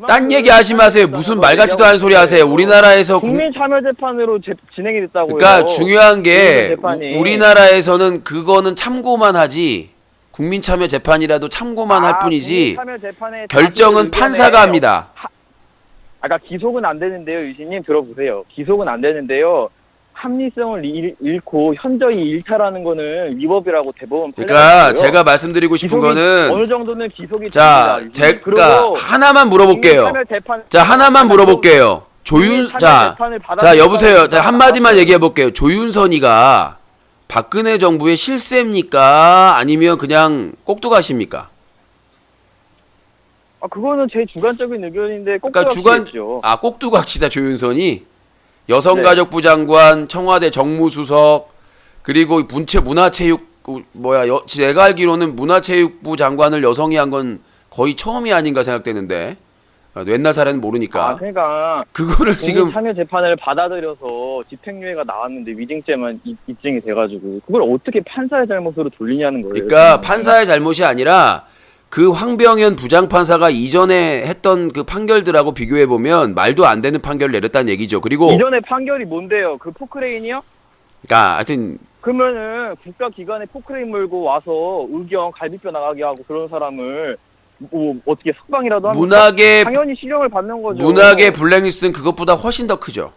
딴 얘기하지 마세요. 무슨 말 같지도 않은 소리 하세요. 우리나라에서 국민참여재판으로 진행이 됐다고요. 그러니까 중요한 게 우리나라에서는 그거는 참고만 하지. 국민참여재판이라도 참고만 할 뿐이지 결정은 판사가 합니다. 기속은 안 되는데요. 유신님 들어보세요. 기속은 안 되는데요. 합리성을 잃고 현저히 일탈하는 거는 위법이라고 대법원 그러니까 제가 말씀드리고 싶은 거는 어느 정도는 기속이 자, 제가 하나만 물어볼게요. 자, 하나만 물어볼게요. 자, 여보세요. 자, 한마디만 얘기해 볼게요. 조윤선이가 박근혜 정부의 실세입니까? 아니면 그냥 꼭두각시입니까? 그거는 제 주관적인 의견인데 꼭두각시죠. 꼭두각시다 조윤선이. 여성가족부 장관, 청와대 정무수석, 그리고 내가 알기로는 문화체육부 장관을 여성이 한 건 거의 처음이 아닌가 생각되는데. 옛날 사례는 모르니까. 그러니까 그거를 지금 참여 재판을 받아들여서 집행유예가 나왔는데 위증죄만 입증이 돼가지고 그걸 어떻게 판사의 잘못으로 돌리냐는 거예요. 그러니까 판사의 잘못이 아니라 그 황병현 부장판사가 이전에 했던 그 판결들하고 비교해 보면 말도 안 되는 판결을 내렸다는 얘기죠. 그리고 이전에 판결이 뭔데요? 그 포크레인이요? 그러니까 하여튼 그러면은 국가기관에 포크레인 몰고 와서 의경 갈비뼈 나가게 하고 그런 사람을 뭐 어떻게 석방이라도 하면 당연히 실형을 받는 거죠. 문학의 블랙리스트는 그것보다 훨씬 더 크죠.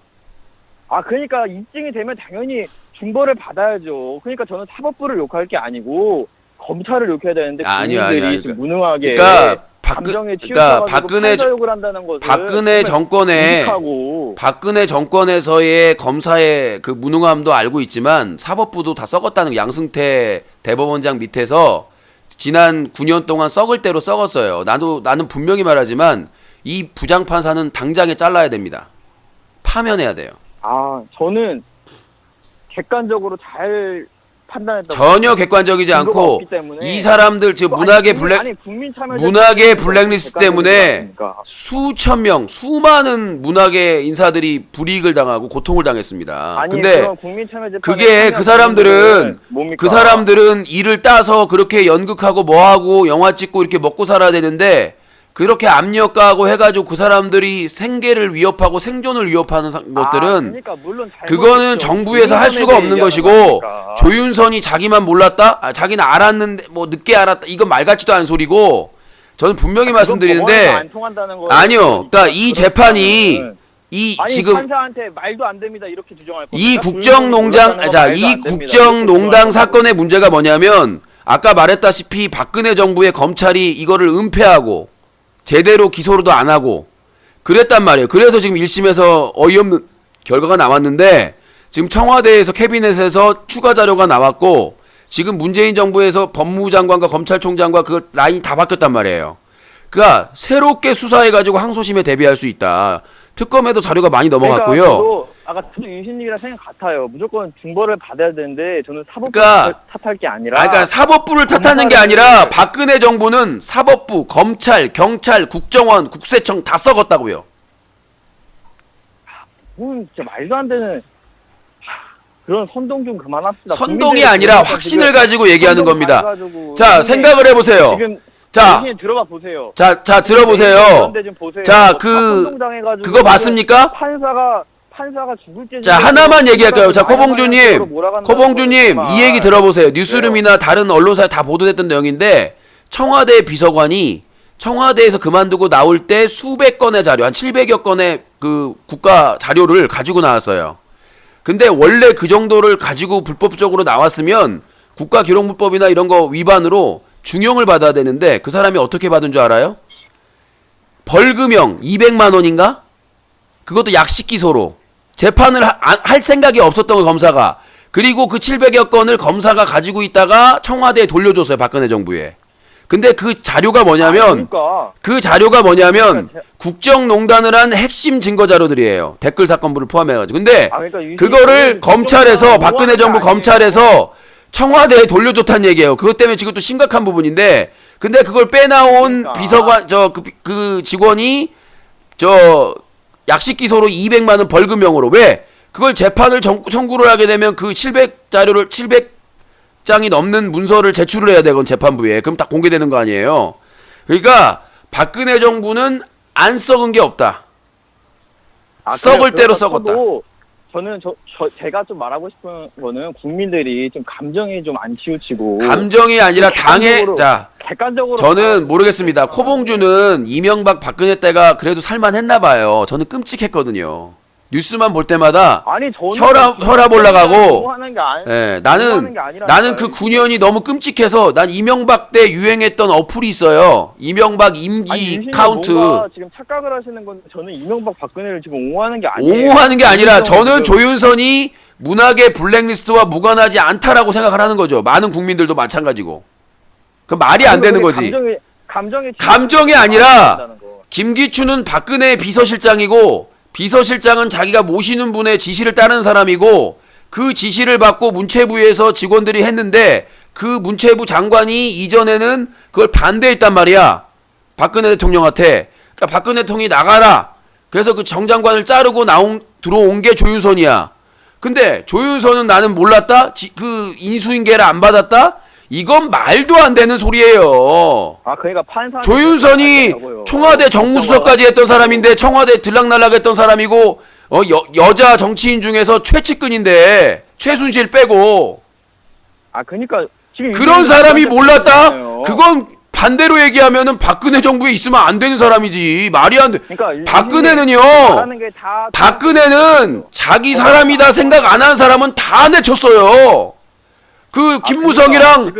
아 그러니까 입증이 되면 당연히 중벌을 받아야죠. 그러니까 저는 사법부를 욕할 게 아니고 검찰을 욕해야 되는데 국민들이 지금 무능하게 감정에 치우쳐가지고 판사 욕을 한다는 것은 박근혜 정권에서의 검사의 그 무능함도 알고 있지만 사법부도 다 썩었다는 양승태 대법원장 밑에서 지난 9년 동안 썩을 대로 썩었어요. 나는 분명히 말하지만 이 부장판사는 당장에 잘라야 됩니다. 파면해야 돼요. 아 저는 객관적으로 잘 판단했다고 전혀 객관적이지 않고 이 사람들 지금 문학의 블랙리스트 때문에 수천 명, 수많은 문학의 인사들이 불이익을 당하고 고통을 당했습니다. 근데 그게 그 사람들은 일을 따서 그렇게 연극하고 뭐하고 영화 찍고 이렇게 먹고 살아야 되는데 그렇게 압력가하고 해가지고 그 사람들이 생계를 위협하고 생존을 위협하는 것들은 그거는 정부에서 할 수가 없는 것이고 조윤선이 자기만 몰랐다? 자기는 알았는데 뭐 늦게 알았다? 이건 말 같지도 않은 소리고 저는 분명히 말씀드리는데 아니요. 그러니까 이 재판이 지금 판사한테 말도 안 됩니다 이렇게 주장할 겁니다. 이 국정농단 사건의 문제가 뭐냐면 아까 말했다시피 박근혜 정부의 검찰이 이거를 은폐하고 제대로 기소로도 안 하고 그랬단 말이에요. 그래서 지금 1심에서 어이없는 결과가 나왔는데 지금 청와대에서 캐비넷에서 추가 자료가 나왔고 지금 문재인 정부에서 법무부 장관과 검찰총장과 그 라인이 다 바뀌었단 말이에요. 그러니까 새롭게 수사해가지고 항소심에 대비할 수 있다. 특검에도 자료가 많이 넘어갔고요. 저도 유신님이랑 생각 같아요. 무조건 중벌을 받아야 되는데 저는 사법부를 탓할 게 아니라 그러니까 사법부를 탓하는 게 아니라 박근혜 정부는 사법부, 검찰, 경찰, 국정원, 국세청 다 썩었다고요. 진짜 말도 안 되는 그런 선동 좀 그만합시다. 선동이 아니라 확신을 가지고 얘기하는 겁니다. 자, 생각을 해보세요. 자, 들어봐 보세요. 자, 들어보세요. 자, 그거 봤습니까? 판사가 죽을 때. 자, 하나만 얘기할까요? 자, 코봉주님, 이 얘기 들어보세요. 뉴스룸이나 다른 언론사에 다 보도됐던 내용인데, 청와대 비서관이 청와대에서 그만두고 나올 때 수백 건의 자료, 한 700여 건의 그 국가 자료를 가지고 나왔어요. 근데 원래 그 정도를 가지고 불법적으로 나왔으면 국가기록물법이나 이런 거 위반으로 중형을 받아야 되는데 그 사람이 어떻게 받은 줄 알아요? 벌금형 200만 원인가? 그것도 약식 기소로 재판을 할 생각이 없었던 거 검사가. 그리고 그 700여 건을 검사가 가지고 있다가 청와대에 돌려줬어요. 박근혜 정부에. 근데 그 자료가 뭐냐면 국정농단을 한 핵심 증거 자료들이에요. 댓글 사건부를 포함해가지고. 근데 그거를 검찰에서 박근혜 정부 검찰에서 청와대에 돌려줬다는 얘기예요. 그것 때문에 지금 또 심각한 부분인데, 근데 그걸 빼나온 비서관 그 직원이 약식 기소로 200만 원 벌금형으로. 왜? 그걸 재판을 청구를 하게 되면 그 700장이 넘는 문서를 제출을 해야 되건 재판부에. 그럼 다 공개되는 거 아니에요. 그러니까 박근혜 정부는 안 썩은 게 없다. 썩을 대로 썩었다. 저는 제가 좀 말하고 싶은 거는 국민들이 좀 감정이 좀 안 치우치고 감정이 아니라 객관적으로 저는 모르겠습니다. 코봉주는 이명박 박근혜 때가 그래도 살만했나 봐요. 저는 끔찍했거든요. 뉴스만 볼 때마다 혈압 올라가고. 나는 그 9년이 너무 끔찍해서 난 이명박 때 유행했던 어플이 있어요. 이명박 임기 카운트. 지금 착각을 하시는 건 저는 이명박 박근혜를 지금 옹호하는 게 아니에요. 옹호하는 게 아니라 저는 조윤선이 문학의 블랙리스트와 무관하지 않다라고 생각을 하는 거죠. 많은 국민들도 마찬가지고. 그 말이 안 되는 거지. 감정이 아니라 김기춘은 박근혜 비서실장이고 비서실장은 자기가 모시는 분의 지시를 따르는 사람이고 그 지시를 받고 문체부에서 직원들이 했는데 그 문체부 장관이 이전에는 그걸 반대했단 말이야. 박근혜 대통령한테. 그러니까 박근혜 대통령이 나가라. 그래서 그 정장관을 자르고 들어온 게 조윤선이야. 근데 조윤선은 나는 몰랐다? 그 인수인계를 안 받았다? 이건 말도 안 되는 소리예요. 아 그러니까 판사 조윤선이 청와대 정무수석까지 했던 사람인데 청와대 들락날락했던 사람이고 여자 정치인 중에서 최측근인데 최순실 빼고 아 그러니까 지금 그런 사람이 몰랐다? 그거잖아요. 그건 반대로 얘기하면은 박근혜 정부에 있으면 안 되는 사람이지. 말이 안 돼. 그러니까 박근혜는요. 말하는 게 다 박근혜는 자기 사람이다 생각 안 하는 사람은 다 내쳤어요. 그 김무성이랑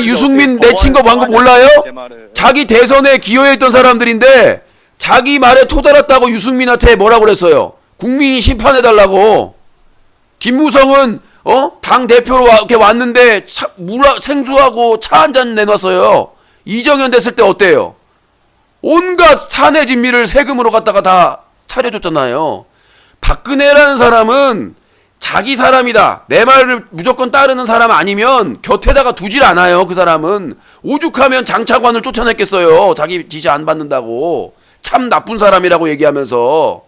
유승민 내친 거 방금 몰라요? 자기 대선에 기여했던 사람들인데 자기 말에 토달았다고 유승민한테 뭐라고 그랬어요? 국민이 심판해달라고. 김무성은 당 대표로 이렇게 왔는데 생수하고 차 한 잔 내놨어요. 이정현 됐을 때 어때요? 온갖 사내 진미를 세금으로 갖다가 다 차려줬잖아요. 박근혜라는 사람은 자기 사람이다. 내 말을 무조건 따르는 사람 아니면 곁에다가 두질 않아요. 그 사람은 오죽하면 장차관을 쫓아냈겠어요. 자기 지시 안 받는다고. 참 나쁜 사람이라고 얘기하면서.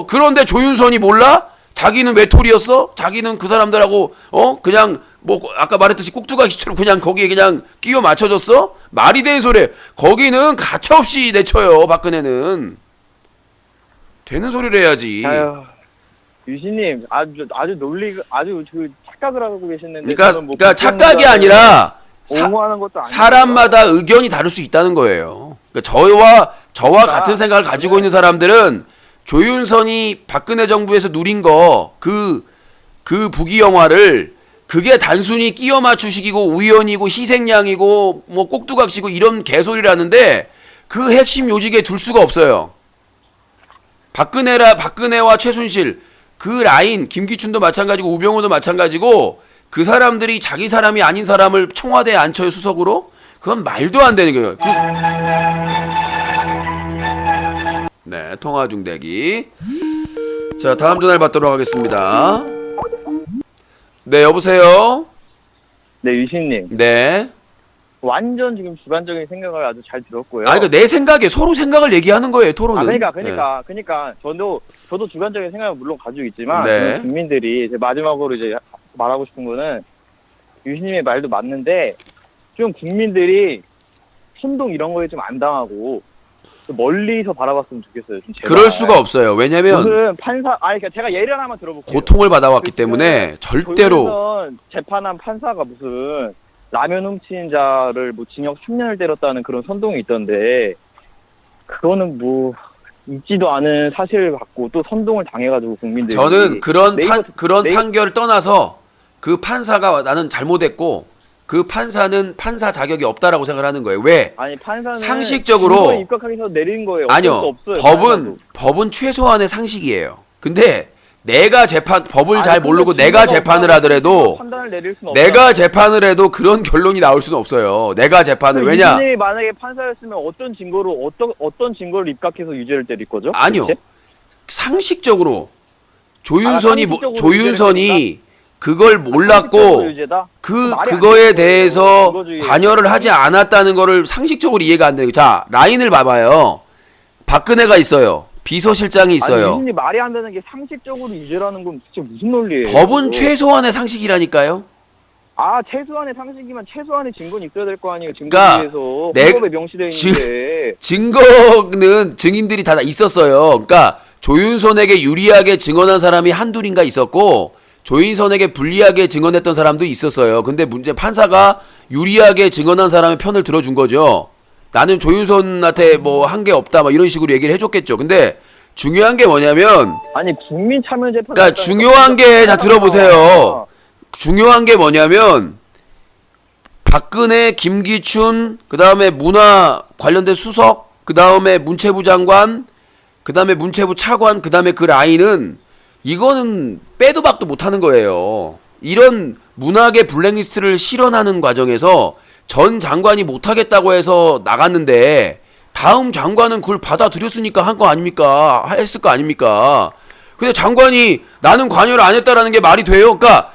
그런데 조윤선이 몰라? 자기는 외톨이였어? 자기는 그 사람들하고 그냥 뭐 아까 말했듯이 꼭두가시처럼 그냥 거기에 그냥 끼워 맞춰줬어? 말이 되는 소리. 거기는 가차없이 내쳐요. 박근혜는. 되는 소리를 해야지. 아유, 유신님 아주 논리 아주 그 착각을 하고 계시는데 그러니까 착각이 아니라 옹호하는 것도 아니고 사람마다 의견이 다를 수 있다는 거예요. 그러니까 저와 같은 생각을 가지고 있는 사람들은 조윤선이 박근혜 정부에서 누린 거 그 부귀 영화를 그게 단순히 끼워 맞추식이고 우연이고 희생양이고 뭐 꼭두각시고 이런 개소리라는데 그 핵심 요직에 둘 수가 없어요. 박근혜와 최순실 그 라인 김기춘도 마찬가지고 우병우도 마찬가지고 그 사람들이 자기 사람이 아닌 사람을 청와대에 앉혀요 수석으로? 그건 말도 안 되는 거예요. 네, 통화 중대기. 자, 다음 전화를 받도록 하겠습니다. 네, 여보세요? 네 유신님 네. 완전 지금 주관적인 생각을 아주 잘 들었고요. 아니, 내 생각에 서로 생각을 얘기하는 거예요, 토론은. 그러니까 저도 주관적인 생각을 물론 가지고 있지만 네. 국민들이 이제 마지막으로 이제 말하고 싶은 거는 유신님의 말도 맞는데 좀 국민들이 선동 이런 거에 좀 안 당하고 좀 멀리서 바라봤으면 좋겠어요. 좀 제발. 그럴 수가 없어요. 왜냐면 무슨 그러니까 제가 예를 하나만 들어볼게요. 고통을 받아왔기 때문에 절대로 조윤선 재판한 판사가 무슨 라면 훔친 자를 뭐 징역 3년을 때렸다는 그런 선동이 있던데 그거는 뭐 있지도 않은 사실을 갖고 또 선동을 당해가지고 국민들이 저는 그런 네이버- 판결을 떠나서 그 판사가 나는 잘못했고 그 판사는 판사 자격이 없다라고 생각을 하는 거예요. 왜? 아니 판사는 상식적으로 증거에 입각하기 위해서 내린 거예요. 어쩔 수 아니요. 없어요. 법은 최소한의 상식이에요. 근데 내가 법을 아니, 잘 근데 모르고 내가 증거가 재판을 없다고 하더라도 판단을 내릴 수는 내가 없잖아요. 재판을 해도 그런 결론이 나올 수는 없어요. 내가 재판을 왜냐? 유진이 만약에 판사였으면 어떤 증거를 입각해서 유죄를 때릴 거죠? 아니요. 대체? 상식적으로 상식적으로 조윤선이 그걸 몰랐고 상식적으로 유죄다? 말이 안 그거에 되는 대해서 거예요. 증거주의. 관여를 하지 않았다는 거를 상식적으로 이해가 안 돼요. 자, 라인을 봐봐요. 박근혜가 있어요. 비서실장이 있어요. 아니, 유진이 말이 안 되는 게 상식적으로 유죄라는 건 진짜 무슨 논리예요? 법은 최소한의 상식이라니까요. 최소한의 상식이면 최소한의 증거는 있어야 될 거 아니에요. 그러니까 증거에서 내- 헌법에 명시되어 있는데 증거는 증인들이 다 있었어요. 그러니까 조윤선에게 유리하게 증언한 사람이 한둘인가 있었고 조윤선에게 불리하게 증언했던 사람도 있었어요. 근데 문제 판사가 유리하게 증언한 사람의 편을 들어준 거죠. 나는 조윤선한테 뭐 한 게 없다 막 이런 식으로 얘기를 해줬겠죠. 근데 중요한 게 뭐냐면 아니 국민 참여 재판 그러니까 중요한 게 다 들어보세요. 중요한 게 뭐냐면 박근혜, 김기춘, 그 다음에 문화 관련된 수석, 그 다음에 문체부 장관, 그 다음에 문체부 차관, 그 다음에 그 라인은 이거는 빼도 박도 못하는 거예요. 이런 문학의 블랙리스트를 실현하는 과정에서 전 장관이 못하겠다고 해서 나갔는데 다음 장관은 그걸 받아들였으니까 한 거 아닙니까? 했을 거 아닙니까? 근데 장관이 나는 관여를 안 했다라는 게 말이 돼요? 그러니까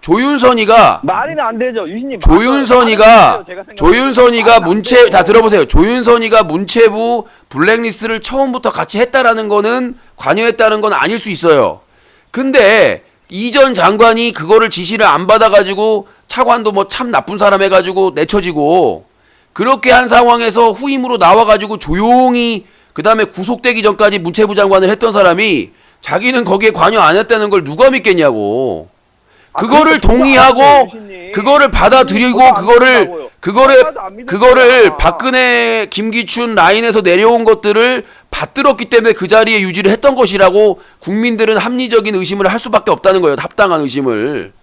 조윤선이가 말이는 안 되죠. 유신님. 조윤선이가 자 자 들어보세요. 조윤선이가 문체부 블랙리스트를 처음부터 같이 했다라는 거는 관여했다는 건 아닐 수 있어요. 근데 이전 장관이 그거를 지시를 안 받아가지고 차관도 뭐 참 나쁜 사람 해가지고 내쳐지고 그렇게 한 상황에서 후임으로 나와가지고 조용히 그 다음에 구속되기 전까지 문체부 장관을 했던 사람이 자기는 거기에 관여 안 했다는 걸 누가 믿겠냐고. 그거를 동의하고 그거를 받아들이고 그거를 박근혜 김기춘 라인에서 내려온 것들을 받들었기 때문에 그 자리에 유지를 했던 것이라고 국민들은 합리적인 의심을 할 수밖에 없다는 거예요. 합당한 의심을.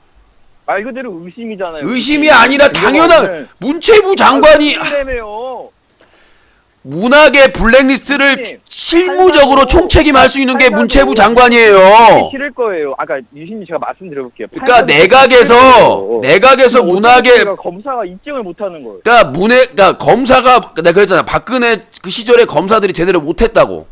말 그대로 의심이잖아요. 의심이 아니라 당연한 문체부 장관이 문학의 블랙리스트를 유신님, 실무적으로 총책임할 수 있는 게 문체부 하기 장관이에요. 싫을 거예요. 아까 유신님 제가 말씀드려볼게요. 그러니까 내각에서 문학의 검사가 입증을 못하는 거예요. 그러니까 검사가 내가 그랬잖아. 박근혜 그 시절에 검사들이 제대로 못했다고.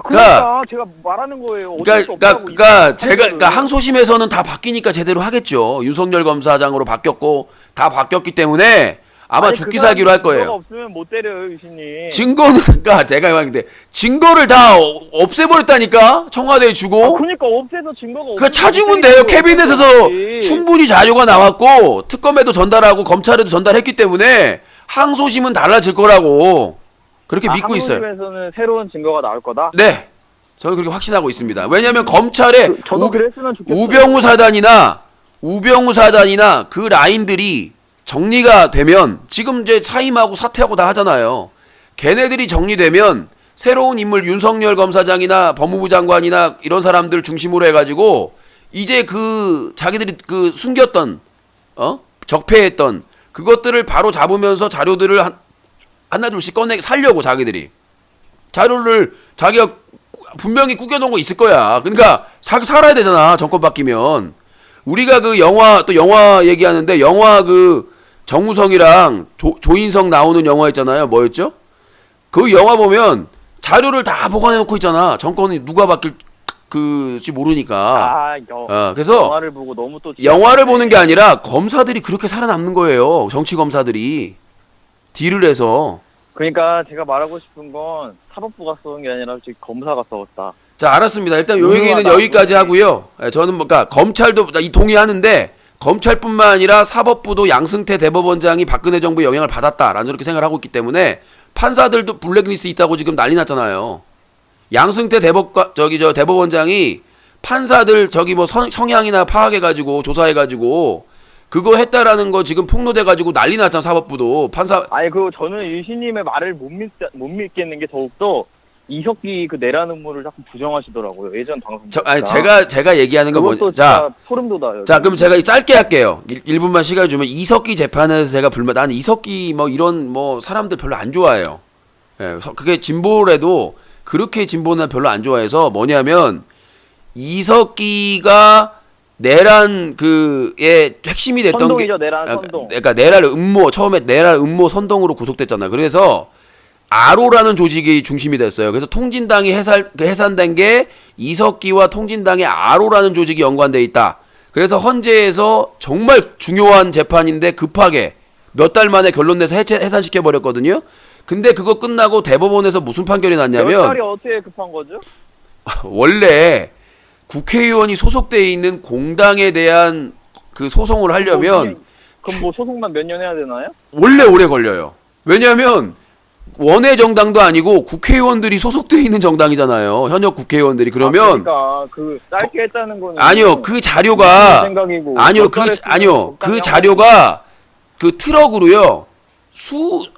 그러니까 제가 말하는 거예요. 그러니까 항소심에서는 다 바뀌니까 제대로 하겠죠. 윤석열 검사장으로 바뀌었고 다 바뀌었기 때문에 아마 죽기 살기로 할 거예요. 증거가 없으면 못 때려요, 유신님. 증거는 그러니까 내가 말인데 증거를 다 없애버렸다니까 청와대에 주고. 그러니까 없애서 증거가 없으면 그 찾으면 돼요. 캐비넷에서 충분히 자료가 나왔고 특검에도 전달하고 검찰에도 전달했기 때문에 항소심은 달라질 거라고 그렇게 믿고 있어요. 항소심에서는 새로운 증거가 나올 거다. 네, 저는 그렇게 확신하고 있습니다. 왜냐하면 검찰에 저도 그랬으면 좋겠어요. 우병우 사단이나 그 라인들이 정리가 되면 지금 이제 사임하고 사퇴하고 다 하잖아요. 걔네들이 정리되면 새로운 인물 윤석열 검사장이나 법무부 장관이나 이런 사람들 중심으로 해가지고 이제 그 자기들이 그 숨겼던 적폐했던 그것들을 바로 잡으면서 자료들을 하나둘씩 꺼내 살려고 자기들이 자료를 자기가 분명히 꾸겨놓은 거 있을 거야. 그러니까 살아야 되잖아. 정권 바뀌면. 우리가 그 영화 얘기하는데 영화 그 정우성이랑 조인성 나오는 영화 있잖아요. 뭐였죠? 그 영화 보면 자료를 다 보관해놓고 있잖아. 정권이 누가 바뀔 그지 모르니까. 그래서 영화를 보고 너무 또 영화를 보는 게 아니라 검사들이 그렇게 살아남는 거예요. 정치 검사들이 딜을 해서. 그러니까 제가 말하고 싶은 건 사법부가 쏘는 게 아니라 지금 검사가 쏘았다. 자, 알았습니다. 일단 요 얘기는 여기까지 하고요. 저는 그러니까 검찰도 동의하는데 검찰뿐만 아니라 사법부도 양승태 대법원장이 박근혜 정부의 영향을 받았다라는 저렇게 생각을 하고 있기 때문에 판사들도 블랙리스트 있다고 지금 난리 났잖아요. 양승태 대법원장이 판사들 뭐 성향이나 파악해가지고 조사해가지고 그거 했다라는 거 지금 폭로돼가지고 난리 났잖아. 사법부도 아니 저는 유신님의 말을 못 믿겠는 게 더욱더 이석기 그 내란 음모를 자꾸 부정하시더라고요. 예전 방송. 제가 얘기하는 거 그것도 진짜 소름 돋아요. 자, 그럼 제가 짧게 할게요. 1분만 시간 주면 이석기 재판에서 제가 나는 이석기 뭐 이런 뭐 사람들 별로 안 좋아해요. 예, 그게 진보래도 그렇게 진보는 별로 안 좋아해서 뭐냐면 이석기가 내란 그의 핵심이 됐던 선동이죠, 내란 선동. 그러니까 처음에 내란 음모 선동으로 구속됐잖아. 그래서 아로라는 조직이 중심이 됐어요. 그래서 통진당이 해산된 게 이석기와 통진당의 아로라는 조직이 연관돼 있다. 그래서 헌재에서 정말 중요한 재판인데 급하게 몇 달 만에 결론 내서 해산시켜 버렸거든요. 근데 그거 끝나고 대법원에서 무슨 판결이 났냐면 몇 달이 어떻게 급한 거죠? 원래 국회의원이 소속돼 있는 공당에 대한 그 소송을 하려면 그럼 뭐 소송만 몇 년 해야 되나요? 원래 오래 걸려요. 왜냐하면 원외 정당도 아니고 국회의원들이 소속돼 있는 정당이잖아요. 현역 국회의원들이. 그러면 그러니까 그 짧게 했다는 거는 아니요. 그 자료가 생각이고 그 자료가 그 트럭으로요.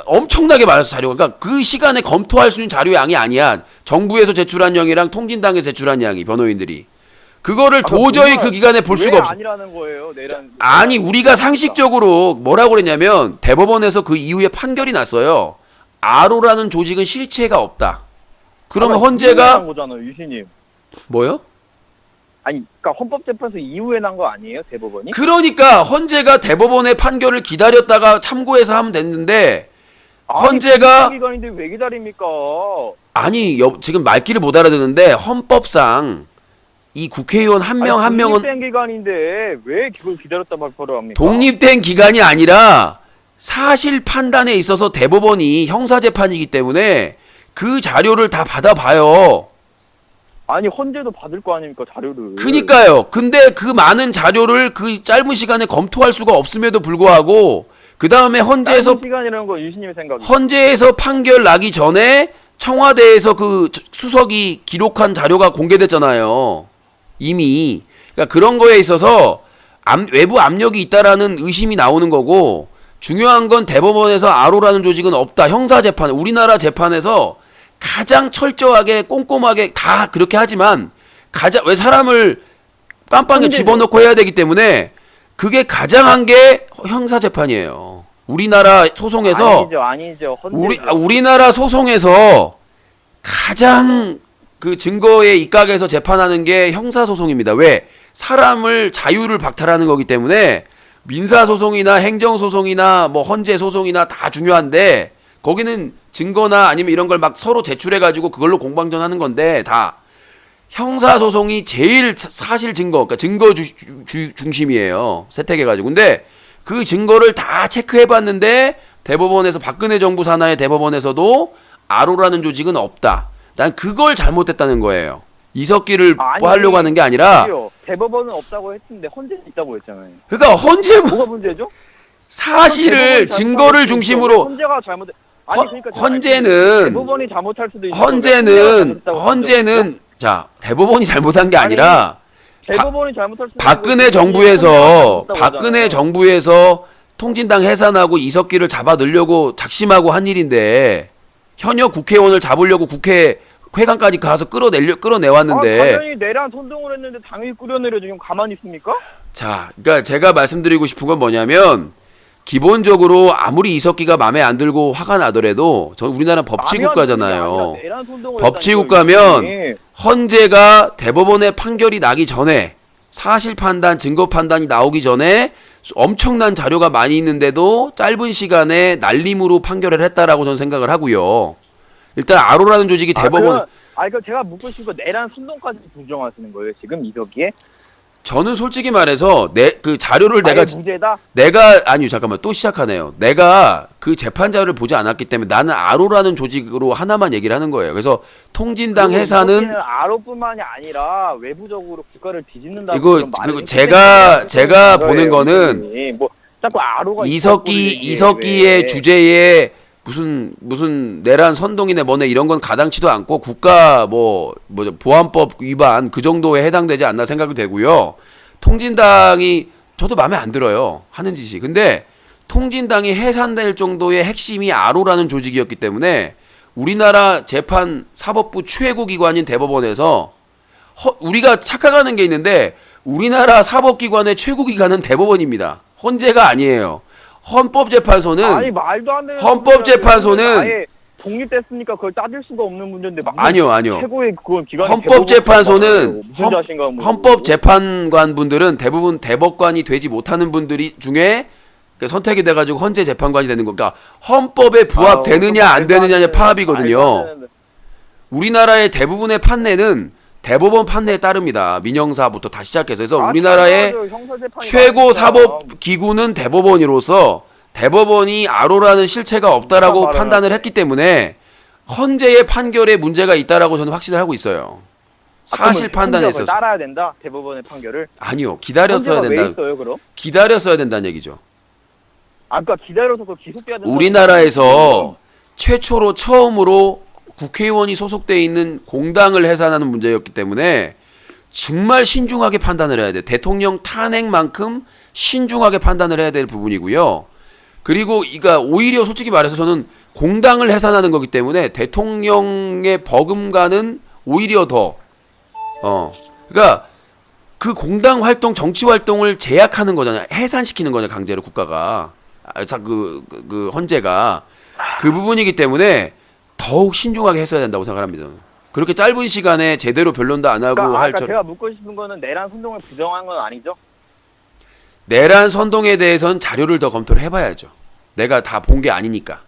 엄청나게 많아서 자료가. 그러니까 그 시간에 검토할 수 있는 자료 양이 아니야. 정부에서 제출한 양이랑 통진당에 제출한 양이 변호인들이. 그거를 도저히 그 기간에 볼 수가 없어. 아니라는 거예요. 아니, 우리가 상식적으로 뭐라고 그랬냐면 대법원에서 그 이후에 판결이 났어요. 아로라는 조직은 실체가 없다. 그러면 헌재가 거잖아요, 유신님. 뭐요? 아니, 그러니까 헌법재판소 이후에 난 거 아니에요, 대법원이? 그러니까 헌재가 대법원의 판결을 기다렸다가 참고해서 하면 됐는데 헌재가 기간인데 왜 기다립니까? 아니 지금 말귀를 못 알아듣는데 헌법상 이 국회의원 한 명 한 명은 독립된 기간인데 왜 그걸 기다렸다 발표를 합니까? 독립된 기간이 아니라 사실 판단에 있어서 대법원이 형사재판이기 때문에 그 자료를 다 받아봐요. 아니 헌재도 받을 거 아닙니까 자료를. 그니까요. 근데 그 많은 자료를 그 짧은 시간에 검토할 수가 없음에도 불구하고 그 다음에 헌재에서 시간이라는 거 유신님의 생각이. 헌재에서 판결 나기 전에 청와대에서 그 수석이 기록한 자료가 공개됐잖아요. 이미. 그러니까 그런 거에 있어서 외부 압력이 있다라는 의심이 나오는 거고, 중요한 건 대법원에서 아로라는 조직은 없다. 형사 재판, 우리나라 재판에서 가장 철저하게 꼼꼼하게 다 그렇게 하지만 왜 사람을 깜빵에 집어넣고 해야 되기 때문에 그게 가장 한 게 형사 재판이에요. 우리나라 소송에서 아니죠. 헌재죠. 우리나라 소송에서 가장 그 증거에 입각해서 재판하는 게 형사 소송입니다. 왜? 사람을 자유를 박탈하는 거기 때문에 민사 소송이나 행정 소송이나 뭐 헌재 소송이나 다 중요한데 거기는 증거나 아니면 이런 걸 막 서로 제출해 가지고 그걸로 공방전하는 건데 다 형사 소송이 제일 사실 증거, 그러니까 증거 중심이에요. 세택해 가지고. 근데 그 증거를 다 체크해 봤는데 대법원에서 박근혜 정부 산하의 대법원에서도 아로라는 조직은 없다. 난 그걸 잘못했다는 거예요. 이석기를 하려고 하는 게 아니라 대법원은 없다고 했는데 헌재는 있다고 했잖아요. 그러니까 헌재 뭐가 문제죠? 사실을 증거를 중심으로 헌재가 잘못. 아니 그러니까 헌재는 대법원이 잘못할 수도 있는 헌재는 자 대법원이 잘못한 게 아니라 대법원이 잘못할 수도 박근혜 정부에서 통진당 해산하고 이석기를 잡아 넣으려고 작심하고 한 일인데 현역 국회의원을 잡으려고 국회 회관까지 가서 끌어내왔는데. 당연히 내란 선동을 했는데 당연히 끌어내려 지금 가만히 있습니까? 자, 그러니까 제가 말씀드리고 싶은 건 뭐냐면 기본적으로 아무리 이석기가 마음에 안 들고 화가 나더라도 우리나라는 법치국가잖아요. 법치국가면 헌재가 대법원의 판결이 나기 전에 사실 판단, 증거 판단이 나오기 전에 엄청난 자료가 많이 있는데도 짧은 시간에 날림으로 판결을 했다라고 저는 생각을 하고요. 일단 아로라는 조직이 대법원. 그러니까 제가 묻고 싶은 거 내란 선동까지 부정하시는 거예요 지금 이석기에? 저는 솔직히 말해서 그 자료를 무죄다? 아니요 잠깐만 또 시작하네요. 내가 그 재판 자료를 보지 않았기 때문에 나는 아로라는 조직으로 하나만 얘기를 하는 거예요. 그래서 통진당 해산은 아로뿐만이 아니라 외부적으로 국가를 뒤집는다고. 이거 제가 보는 거는 뭐 자꾸 아로가 이석기의 주제에 무슨 내란 선동이네 뭐네 이런 건 가당치도 않고 국가 보안법 위반 그 정도에 해당되지 않나 생각이 되고요. 통진당이 저도 마음에 안 들어요. 하는 짓이. 근데 통진당이 해산될 정도의 핵심이 아로라는 조직이었기 때문에 우리나라 재판 사법부 최고 기관인 대법원에서 우리가 착각하는 게 있는데 우리나라 사법기관의 최고 기관은 대법원입니다. 헌재가 아니에요. 헌법재판소는 아니 말도 안 되는 헌법재판소는 아예 독립됐으니까 그걸 따질 수가 없는 문제인데 아니요 최고의 그건 기관이 헌법재판소는 헌법재판관 분들은 대부분 대법관이 되지 못하는 분들이 중에 선택이 돼가지고 헌재 재판관이 되는 거니까 헌법에 부합되느냐 안 되느냐의 파합이거든요. 우리나라의 대부분의 판례는 대법원 판례에 따릅니다. 민형사부터 다 시작해서. 그래서 우리나라의 최고 사법 기구는 대법원으로서 대법원이 아로라는 실체가 없다라고 판단을 했기 때문에 헌재의 판결에 문제가 있다라고 저는 확신을 하고 있어요. 사실 판단에 있어서. 따라야 된다. 대법원의 판결을. 아니요. 기다렸어야 된다. 왜 있어요, 그럼? 기다렸어야 된다는 얘기죠. 아까 기다려서 그 기소돼야 된다. 우리나라에서 최초로 처음으로 국회의원이 소속돼 있는 공당을 해산하는 문제였기 때문에 정말 신중하게 판단을 해야 돼요. 대통령 탄핵만큼 신중하게 판단을 해야 될 부분이고요. 그리고 오히려 솔직히 말해서 저는 공당을 해산하는 거기 때문에 대통령의 버금가는 오히려 더 그러니까 그 공당 활동, 정치 활동을 제약하는 거잖아요. 해산시키는 거잖아요. 강제로 국가가 그 헌재가 그 부분이기 때문에 더욱 신중하게 했어야 된다고 생각합니다. 그렇게 짧은 시간에 제대로 변론도 안 하고 제가 묻고 싶은 거는 내란 선동을 부정한 건 아니죠? 내란 선동에 대해서는 자료를 더 검토를 해봐야죠. 내가 다 본 게 아니니까.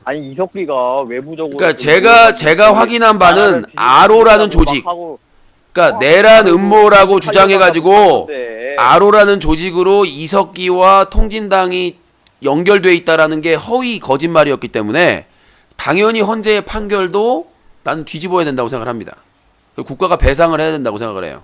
아니 이석기가 외부적으로. 그러니까 제가 확인한 바는 아로라는 조직. 그러니까 내란 음모라고 주장해가지고 아로라는 조직으로 이석기와 통진당이 연결돼 있다라는 게 허위 거짓말이었기 때문에 당연히 헌재의 판결도 나는 뒤집어야 된다고 생각을 합니다. 국가가 배상을 해야 된다고 생각을 해요.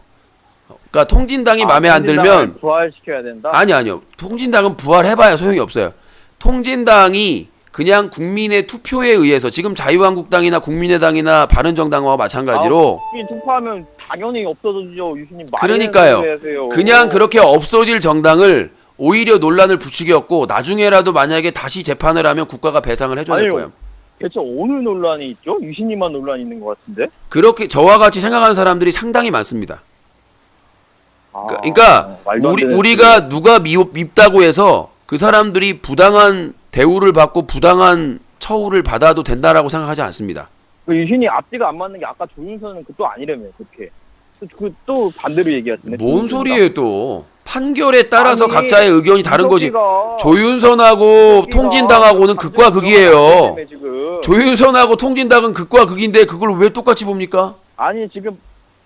그러니까 통진당이 마음에 안 들면 부활시켜야 된다. 아니요. 통진당은 부활해봐야 소용이 없어요. 통진당이 그냥 국민의 투표에 의해서 지금 자유한국당이나 국민의당이나 바른정당과 마찬가지로 국민 투표하면 당연히 없어지죠, 유신님. 그러니까요. 그냥 그렇게 없어질 정당을 오히려 논란을 부추겼고 나중에라도 만약에 다시 재판을 하면 국가가 배상을 해줘야 될 아니요. 거예요. 대체 어느 논란이 있죠? 유신님만 논란이 있는 것 같은데. 그렇게 저와 같이 생각하는 사람들이 상당히 많습니다. 그러니까 말도 안 되는 우리가 누가 밉다고 해서 그 사람들이 부당한 대우를 받고 부당한 처우를 받아도 된다라고 생각하지 않습니다. 그 유신이 앞뒤가 안 맞는 게 아까 조윤선은 그 또 아니라며 그렇게. 또 반대로 얘기하시네. 뭔 소리예요 또. 판결에 따라서 아니, 각자의 의견이 다른 거지. 이석기가 조윤선하고 통진당하고는 극과 극이에요. 지금. 조윤선하고 통진당은 극과 극인데 그걸 왜 똑같이 봅니까? 아니 지금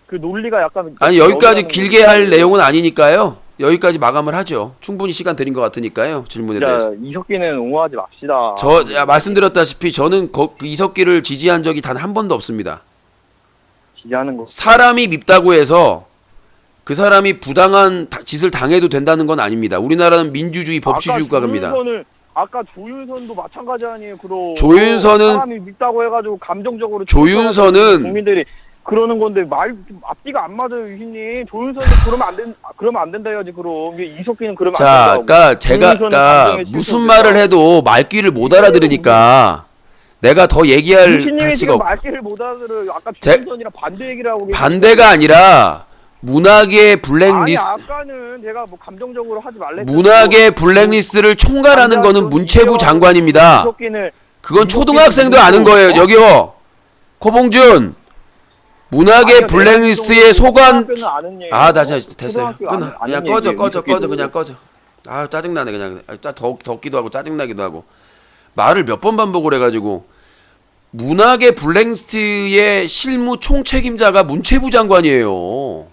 그 논리가 약간 아니 여기까지 너무 길게 할 내용은 아니니까요. 여기까지 마감을 하죠. 충분히 시간 드린 것 같으니까요. 질문에 대해서. 진짜 이석기는 옹호하지 맙시다. 말씀드렸다시피 저는 그 이석기를 지지한 적이 단 한 번도 없습니다. 지지하는 거. 사람이 밉다고 해서 그 사람이 부당한 짓을 당해도 된다는 건 아닙니다. 우리나라는 민주주의 법치주의 국가입니다. 아까 조윤선도 마찬가지 아니에요. 그럼 조윤선은 사람이 밉다고 해가지고 감정적으로 조윤선은 국민들이 그러는 건데 말 앞뒤가 안 맞아요, 유신님. 조윤선도 그러면 안 된다 해야지. 그럼 이석기는 그러면 안 자, 된다고. 그러니까 제가 무슨 말을 해도 말귀를 못 알아들으니까 내가 더 얘기할 유신님이 가치가 지금 없. 말귀를 못 알아들어요. 아까 제- 조윤선이랑 반대 얘기를 하고 계시는데. 반대가 아니라 문학의 블랙리스트. 아니 아까는 제가 뭐 감정적으로 하지 말래. 문학의 블랙리스트를 총괄하는 거는 문체부 장관입니다. 이석기는 그건 초등학생도 아는 거예요. 여기요. 코봉준. 문학의 블랙리스트에 소관. 나 진짜 됐어요. 끊어. 그냥 꺼져. 그냥 꺼져. 아 짜증나네 그냥. 덥기도 하고 짜증나기도 하고. 말을 몇 번 반복을 해가지고. 문학의 블랙리스트의 실무 총책임자가 문체부 장관이에요.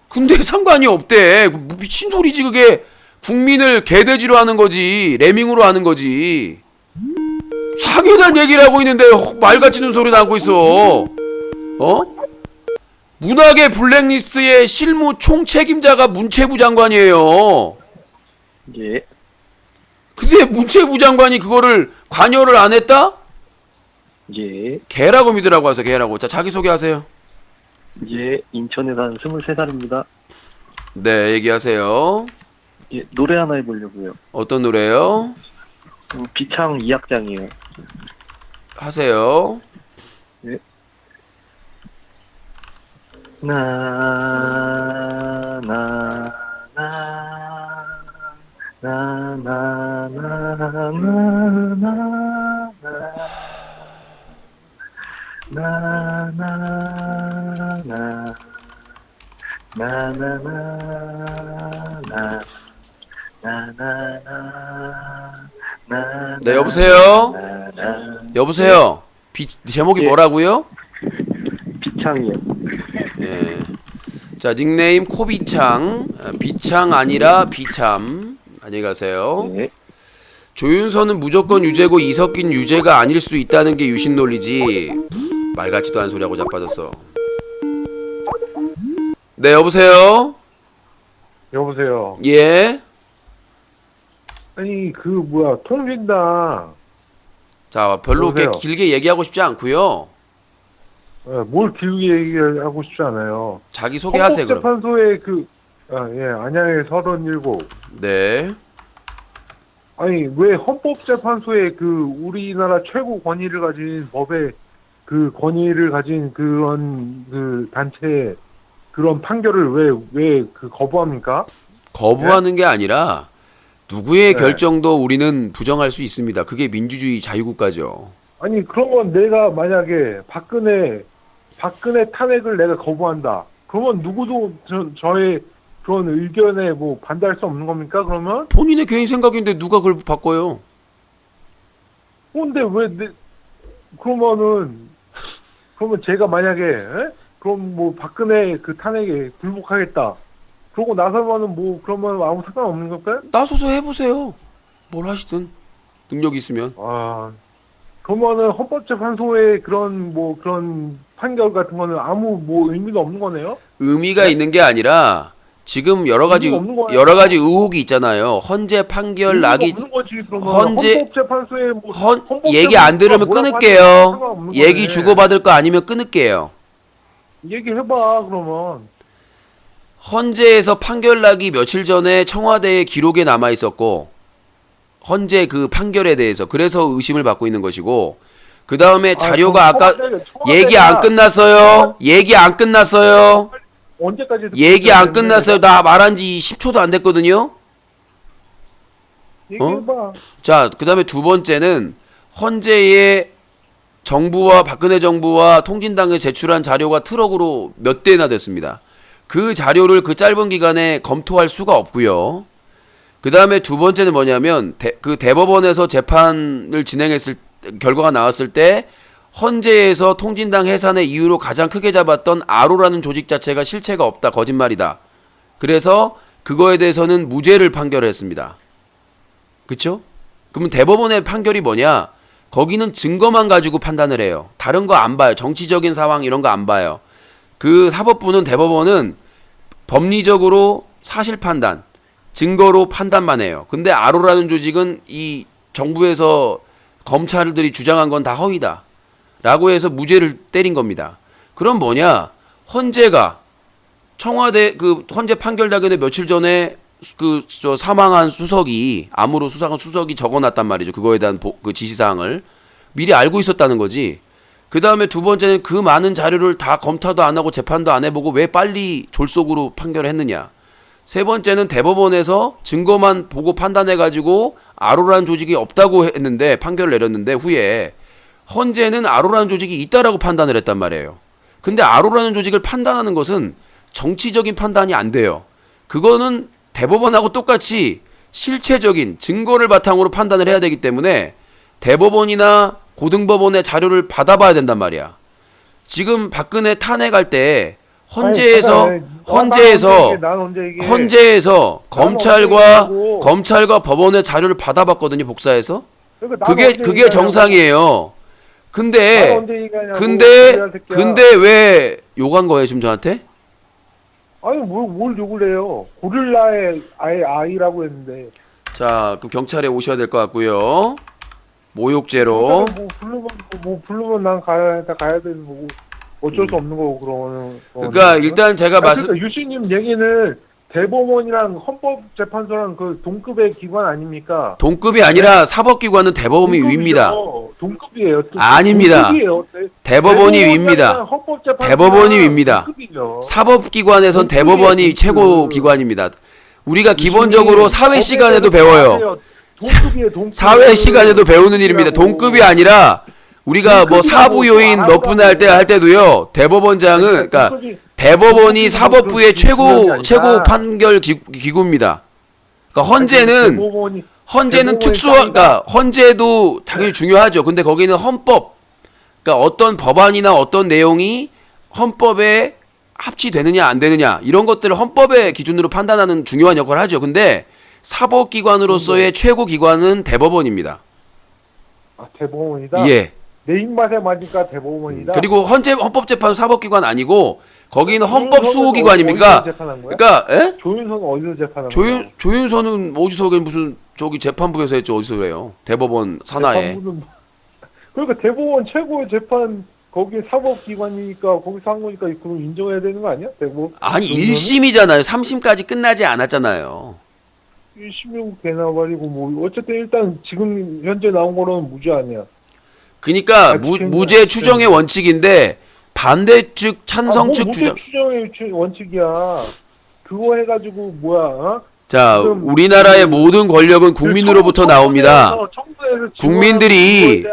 근데 상관이 없대. 미친 소리지 그게. 국민을 개돼지로 하는 거지. 레밍으로 하는 거지. 상해단 얘기를 하고 있는데 말 같지는 소리 나고 있어. 문학의 블랙리스트의 실무 총책임자가 문체부 장관이에요. 예. 근데 문체부 장관이 그거를 관여를 안 했다? 예. 개라고 믿으라고 하세요. 개라고. 자 자기소개하세요. 예, 인천에 사는 23살입니다. 네 얘기하세요. 예, 노래 하나 해보려고요. 어떤 노래요? 비창 2악장이에요. 하세요. 나, 나, 나, 나, 나, 나, 나, 나, 나, 나, 나, 네 여보세요. 여보세요. 제목이 예. 뭐라고요? 비창이요. 예. 자 닉네임 코비창. 비창 아니라 비참. 안녕히 가세요. 예. 조윤선은 무조건 유죄고 이석기는 유죄가 아닐 수 있다는 게 유신 논리지. 말 같지도 않은 소리하고 자빠졌어. 네 여보세요. 여보세요. 예. 아니 그 뭐야 통진당 자 별로 그렇게 여보세요? 길게 얘기하고 싶지 않고요. 뭘 길게 얘기하고 싶지 않아요. 자기 소개하세요 그럼. 헌법재판소의 안양의 37. 네. 아니 왜 헌법재판소의 그 우리나라 최고 권위를 가진 법의 그 권위를 가진 그런 그 단체의 그런 판결을 왜 그 거부합니까? 거부하는 게 아니라 누구의 네. 결정도 우리는 부정할 수 있습니다. 그게 민주주의 자유국가죠. 아니 그런 건 내가 만약에 박근혜 탄핵을 내가 거부한다. 그러면 누구도 저의 그런 의견에 뭐 반대할 수 없는 겁니까? 그러면? 본인의 개인 생각인데 누가 그걸 바꿔요? 근데 그러면 제가 만약에 그럼 뭐 박근혜 그 탄핵에 불복하겠다. 그러고 나서면은 뭐 그러면 아무 상관 없는 걸까요? 나서서 해보세요. 뭘 하시든 능력이 있으면. 그러면은 헌법재판소의 그런 판결 같은 거는 아무 의미도 없는 거네요? 의미가 있는 게 아니라 지금 여러 가지 의미가 없는 거예요. 의혹이 있잖아요. 헌재 판결 의미가 나기 없는 거지, 그러면. 헌재- 헌법재판소에 얘기 안 들으면 끊을게요. 상관없는 얘기 거네. 주고받을 거 아니면 끊을게요. 얘기해봐, 그러면. 헌재에서 판결 나기 며칠 전에 청와대에 기록에 남아 있었고 헌재 그 판결에 대해서 그래서 의심을 받고 있는 것이고 그 다음에 자료가 아까 얘기 안 끝났어요. 얘기 안 끝났어요. 언제까지 얘기 안 끝났어요. 나 말한 지 10초도 안 됐거든요. 얘기해봐. 자, 그 다음에 두 번째는 헌재에 정부와 박근혜 정부와 통진당에 제출한 자료가 트럭으로 몇 대나 됐습니다. 그 자료를 그 짧은 기간에 검토할 수가 없고요. 그 다음에 두 번째는 뭐냐면 그 대법원에서 재판을 진행했을 결과가 나왔을 때 헌재에서 통진당 해산의 이유로 가장 크게 잡았던 아로라는 조직 자체가 실체가 없다, 거짓말이다. 그래서 그거에 대해서는 무죄를 판결했습니다. 그쵸? 그러면 대법원의 판결이 뭐냐? 거기는 증거만 가지고 판단을 해요. 다른 거 안 봐요. 정치적인 상황 이런 거 안 봐요. 그 사법부는 대법원은 법리적으로 사실 판단, 증거로 판단만 해요. 근데 아로라는 조직은 이 정부에서 검찰들이 주장한 건 다 허위다 라고 해서 무죄를 때린 겁니다. 그럼 뭐냐? 헌재가 청와대 그 헌재 판결 나기 며칠 전에 사망한 수석이 암으로 수상한 수석이 적어놨단 말이죠. 그거에 대한 그 지시사항을 미리 알고 있었다는 거지. 그 다음에 두 번째는 그 많은 자료를 다 검토도 안 하고 재판도 안 해보고 왜 빨리 졸속으로 판결을 했느냐. 세 번째는 대법원에서 증거만 보고 판단해가지고 아로라는 조직이 없다고 했는데 판결을 내렸는데 후에 헌재는 아로라는 조직이 있다라고 판단을 했단 말이에요. 근데 아로라는 조직을 판단하는 것은 정치적인 판단이 안 돼요. 그거는 대법원하고 똑같이 실체적인 증거를 바탕으로 판단을 해야 되기 때문에 대법원이나 고등법원의 자료를 받아봐야 된단 말이야. 지금 박근혜 탄핵할 때 헌재에서 검찰과 법원의 자료를 받아봤거든요. 복사해서. 그게 정상이에요. 근데 왜 욕한 거예요, 지금 저한테? 아니 뭘 욕을 해요? 고릴라의 아이라고 했는데. 자, 그럼 경찰에 오셔야 될 것 같고요. 모욕죄로. 부르면 난 가야 되는 거고 어쩔 수 없는 거고 그러면. 그러니까 일단 제가 그러니까 유씨님 얘기는 대법원이랑 헌법재판소랑 그 동급의 기관 아닙니까? 동급이 아니라 사법기관은 대법원이 위입니다. 동급이에요. 아닙니다. 동급이에요. 대법원이 위입니다. 대법원이 위입니다. 동급이죠. 사법기관에선 대법원이 최고 기관입니다. 우리가 기본적으로 사회 시간에도 배워요. 사회 시간에도 배우는 일입니다. 동급이 아니라 우리가 뭐 사부 요인 몇 분에 할 때도요. 대법원장은 그러니까 대법원이 사법부의 최고 판결 기구입니다. 그러니까 헌재는 그러니까 헌재도 당연히 중요하죠. 근데 거기는 헌법, 그러니까 어떤 법안이나 어떤 내용이 헌법에 합치되느냐 안 되느냐 이런 것들을 헌법의 기준으로 판단하는 중요한 역할을 하죠. 근데 사법기관으로서의 최고 기관은 대법원입니다. 아, 대법원이다? 예. 내 입맛에 맞으니까 대법원이다. 그리고 헌법재판소 사법기관 아니고 거기는 헌법수호기관입니까? 그러니까 예? 조윤선은 어디서 재판한 거야? 조윤선은 어디서 무슨 저기 재판부에서 했죠. 어디서 그래요? 대법원 산하에. 그러니까 대법원 최고의 재판 거기 사법기관이니까 거기서 한 거니까 그럼 인정해야 되는 거 아니야? 아니 1심이잖아요. 3심까지 끝나지 않았잖아요. 1심이고 개나발이고 뭐 어쨌든 일단 지금 현재 나온 거로는 무죄 아니야. 그러니까 무죄 추정의 원칙인데 반대측 찬성측 무죄 주장. 추정의 원칙이야. 그거 해가지고 뭐야? 자, 우리나라의 모든 권력은 국민으로부터 나옵니다.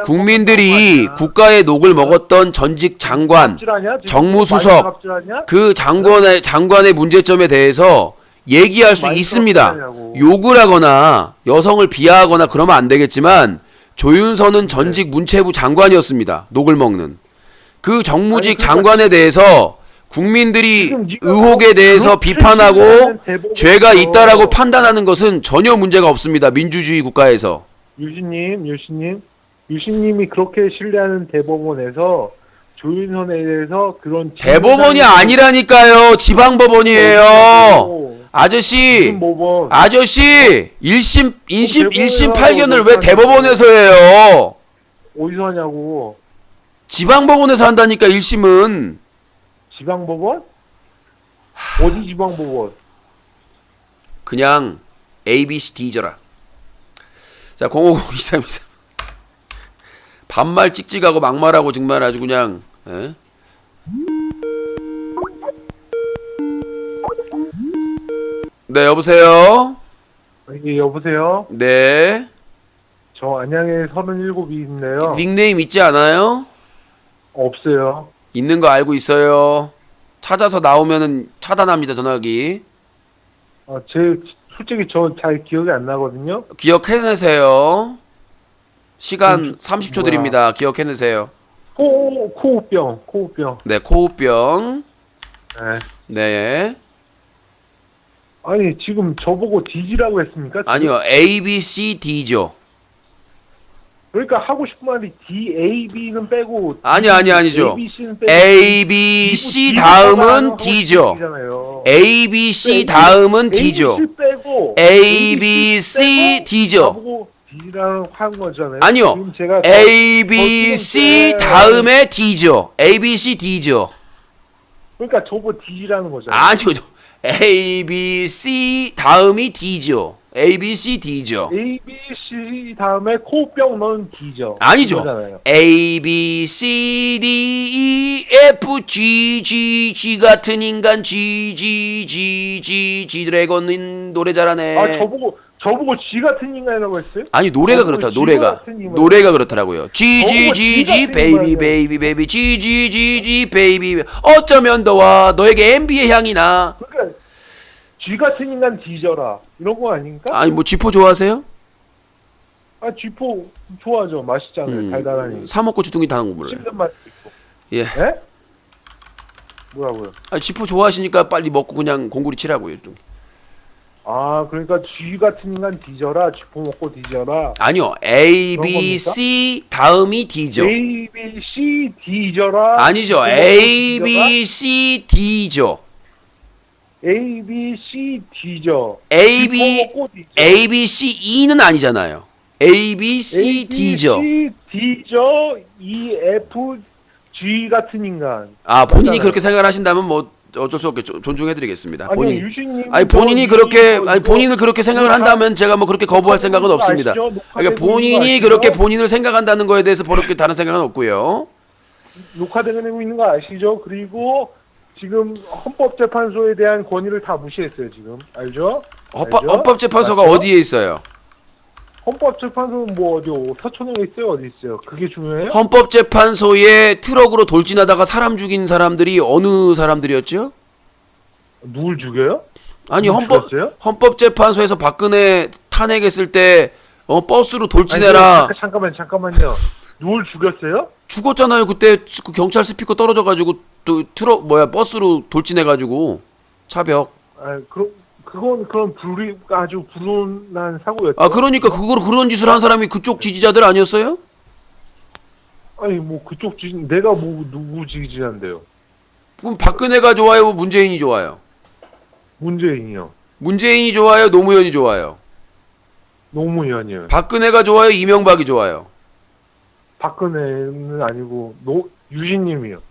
국민들이 국가의 녹을 먹었던 전직 장관, 정무수석, 그 장관의 문제점에 대해서 얘기할 수 있습니다. 욕을 하거나 여성을 비하하거나 그러면 안 되겠지만 조윤선은 전직 문체부 장관이었습니다. 녹을 먹는. 그 정무직 장관에 대해서 국민들이 의혹에 대해서 비판하고 죄가 있다라고 판단하는 것은 전혀 문제가 없습니다. 민주주의 국가에서. 유시님, 유신님이 그렇게 신뢰하는 대법원에서 조윤선에 대해서 그런 대법원이 아니라니까요. 지방법원이에요. 아저씨, 무슨 법원? 아저씨, 1심, 인심, 대법원에서 1심 판결을 왜 하고 대법원에서 해요? 어디서 하냐고. 지방법원에서 한다니까 1심은. 지방법원? 어디 지방법원? 그냥 A, B, C, D져라. 자, 0502323. 반말 찍찍하고 막말하고 정말 아주 그냥. 예? 네, 여보세요? 예, 여보세요? 네. 저 안양에 37이인데요. 닉네임 있지 않아요? 없어요. 있는 거 알고 있어요. 찾아서 나오면은 차단합니다, 전화기. 솔직히 저 잘 기억이 안 나거든요. 기억해내세요. 시간 30초 뭐야. 드립니다. 기억해내세요. 코우병. 네, 코우병. 네. 네. 아니, 지금 저보고 D지라고 했습니까? 아니요, A, B, C, D죠. 그러니까 하고 싶은 말이 D, A, B는 빼고. 아니죠. A, B, C는 빼고. A, B, C 다음은 D죠. A, B, C 다음은 D죠. A, B, C 빼고. A, B, C, D죠. 저보고 D라고 한 거잖아요. 아니요. 지금 제가 A, B, C 다음에 D죠. A, B, C, D죠. 그러니까 저보고 D라는 거잖아요. 아니요. A, B, C 다음이 D죠. A, B, C, D죠. A, B, C 다음에 코병 넣은 D죠. 아니죠. 그거잖아요. A, B, C, D, E, F, G, G, G 같은 인간 G, G, G, G, G 드래곤 노래 잘하네. 저보고 G 같은 인간이라고 했어요? 아니 노래가 저보고 그렇다. G 노래가 같은 인간. 노래가 그렇더라고요. G, G, 저보고 G, G G, 같은 베이비, 인간이라고. 베이비, 베이비, G, G, G, G, 베이비. 어쩌면 너와 너에게 MB의 향이 나. 그러니까 G 같은 인간 D져라 이런 거 아닙니까? 아니 뭐 쥐포 좋아하세요? G포 좋아하죠. 맛있잖아요. 달달하니. 사먹고 주둥이 다는 거 몰라요. 씹는 맛도 있고. 예. 예? 뭐라고요? 아 쥐포 좋아하시니까 빨리 먹고 그냥 공구리 치라고요. 좀. 그러니까 G 같은 인간 D져라. G포 먹고 D져라. 아니요. A, 그런 B, 겁니까? C 다음이 D죠. A, B, C, D져라. 아니죠. G포 먹고 A, D져라? B, C, D죠. A, B, C, D죠. A, B, G포 먹고 D죠. A, B, C, E는 아니잖아요. A, B, C, D죠. C, D죠. E, F, G 같은 인간. 아 본인이 맞잖아요. 그렇게 생각을 하신다면 뭐 어쩔 수 없게 존중해드리겠습니다. 아니, 본인. 유신님. 아니 본인이 그렇게 아니 본인을 그렇게 생각을 한다면 제가 뭐 그렇게 거부할 생각은 없습니다. 아시죠? 그러니까 녹화되고 본인이 있는 거 아시죠? 그렇게 본인을 생각한다는 거에 대해서 그렇게 다른 생각은 없고요. 녹화되고 있는 거 아시죠? 그리고 지금 헌법재판소에 대한 권위를 다 무시했어요, 지금. 알죠? 알죠? 헌법재판소가 맞죠? 어디에 있어요? 헌법재판소는 뭐 어디요? 서천에 있어요? 어디 있어요? 그게 중요해요? 헌법재판소에 트럭으로 돌진하다가 사람 죽인 사람들이 어느 사람들이었죠? 누굴 죽여요? 아니 누굴 죽였어요? 헌법재판소에서 박근혜 탄핵했을 때 버스로 돌진해라. 아니, 잠깐만요. 누굴 죽였어요? 죽었잖아요. 그때 그 경찰 스피커 떨어져가지고 또 트럭 버스로 돌진해가지고 차벽. 그건 그런 아주 불운한 사고였죠. 아 그러니까 그런 짓을 한 사람이 그쪽 지지자들 아니었어요? 아니 뭐 그쪽 내가 뭐 누구 지지한데요? 그럼 박근혜가 좋아요, 문재인이 좋아요? 문재인이요. 문재인이 좋아요, 노무현이 좋아요? 노무현이요. 박근혜가 좋아요, 이명박이 좋아요? 박근혜는 아니고 유신님이요.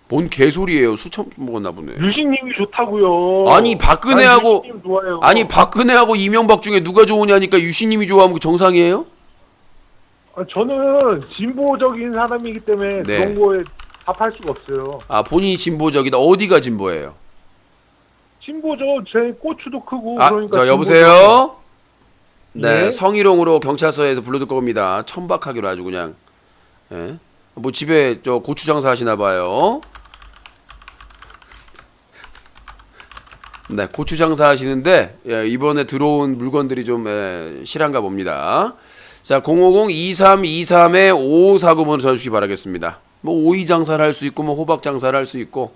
뭔 개소리예요? 술 처음 먹었나 보네. 유신님이 좋다고요. 아니 박근혜하고 유신님 좋아요. 아니 박근혜하고 이명박 중에 누가 좋으냐니까 유신님이 좋아하면 그 정상이에요? 저는 진보적인 사람이기 때문에 네. 그런 거에 답할 수가 없어요. 아 본인이 진보적이다. 어디가 진보예요? 진보죠. 제 고추도 크고 아, 그러니까. 저 여보세요? 네, 네. 성희롱으로 경찰서에서 불러들 겁니다. 천박하기로 아주 그냥. 예. 뭐 집에 저 고추 장사 하시나 봐요. 네, 고추 장사 하시는데 이번에 들어온 물건들이 좀 실한가 봅니다. 자, 050-2323-5549번으로 전화주시기 바라겠습니다. 뭐 오이 장사를 할 수 있고 뭐 호박 장사를 할 수 있고.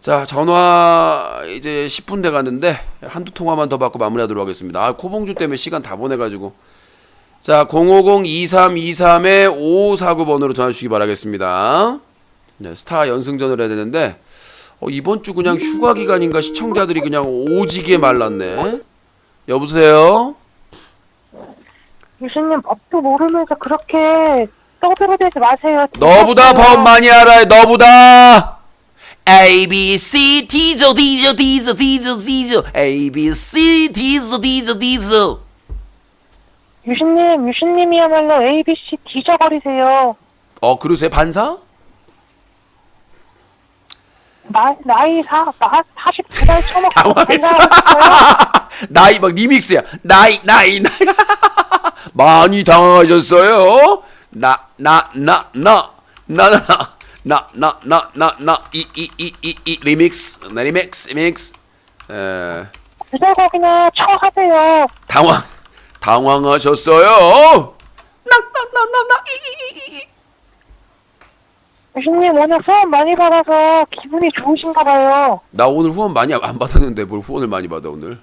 자, 전화 이제 10분 돼 갔는데 한두 통화만 더 받고 마무리하도록 하겠습니다. 아, 코봉주 때문에 시간 다 보내가지고 자, 050-2323-5549번으로 전화 주시기 바라겠습니다. 네, 스타 연승전을 해야 되는데 이번 주 그냥 휴가 기간인가 시청자들이 그냥 오지게 말랐네. 여보세요? 유신님 법도 모르면서 그렇게 떠들어대지 마세요. 너보다 법 많이 알아요. 너보다. A B C D죠 D죠 D죠 D죠 D죠 A B C D죠 D죠 D죠. 유신님이야말로 ABC 뒤져버리세요. 그러세요? 반사? 나이 42살 처먹고 당황했어. 나이 막 리믹스야. 나이. 많이 당황하셨어요? 이 리믹스. 리믹스. 그대로 그냥 쳐하세요. 당황하셨어요? 유신님 오늘 후원 많이 받아서 기분이 좋으신가 봐요. 나 오늘 후원 많이 안 받았는데 뭘 후원을 많이 받아 오늘?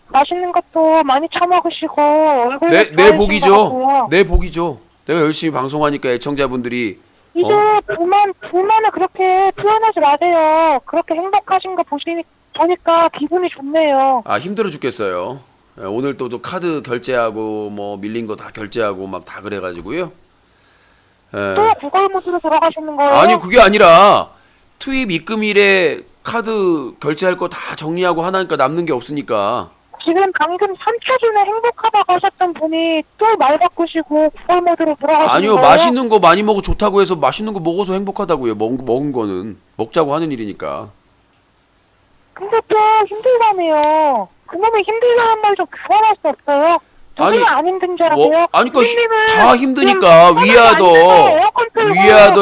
맛있는 것도 많이 처먹으시고 얼굴도 내 좋아지신 것 복이죠. 같고요. 내 복이죠. 내가 열심히 방송하니까 애청자분들이 이제 불만을 그렇게 표현하지 마세요. 그렇게 행복하신 거 보니까 기분이 좋네요. 힘들어 죽겠어요. 오늘 또 카드 결제하고 뭐 밀린 거 다 결제하고 막 다 그래가지고요. 또 구글 모드로 들어가시는 거예요? 아니 그게 아니라 투입 입금일에 카드 결제할 거 다 정리하고 하나니까 남는 게 없으니까. 지금 방금 3초 전에 행복하다고 하셨던 분이 또 말 바꾸시고 구글 모드로 들어가시는 아니요 거예요? 맛있는 거 많이 먹어 좋다고 해서 맛있는 거 먹어서 행복하다고요. 먹은 거는 먹자고 하는 일이니까. 근데 또 힘들다며요. 그놈의 힘들다는 말 좀 그만할 수 없어요? 누구나 안 힘든 줄 알아요? 아니 그러니까 선생님은 다 힘드니까 위아더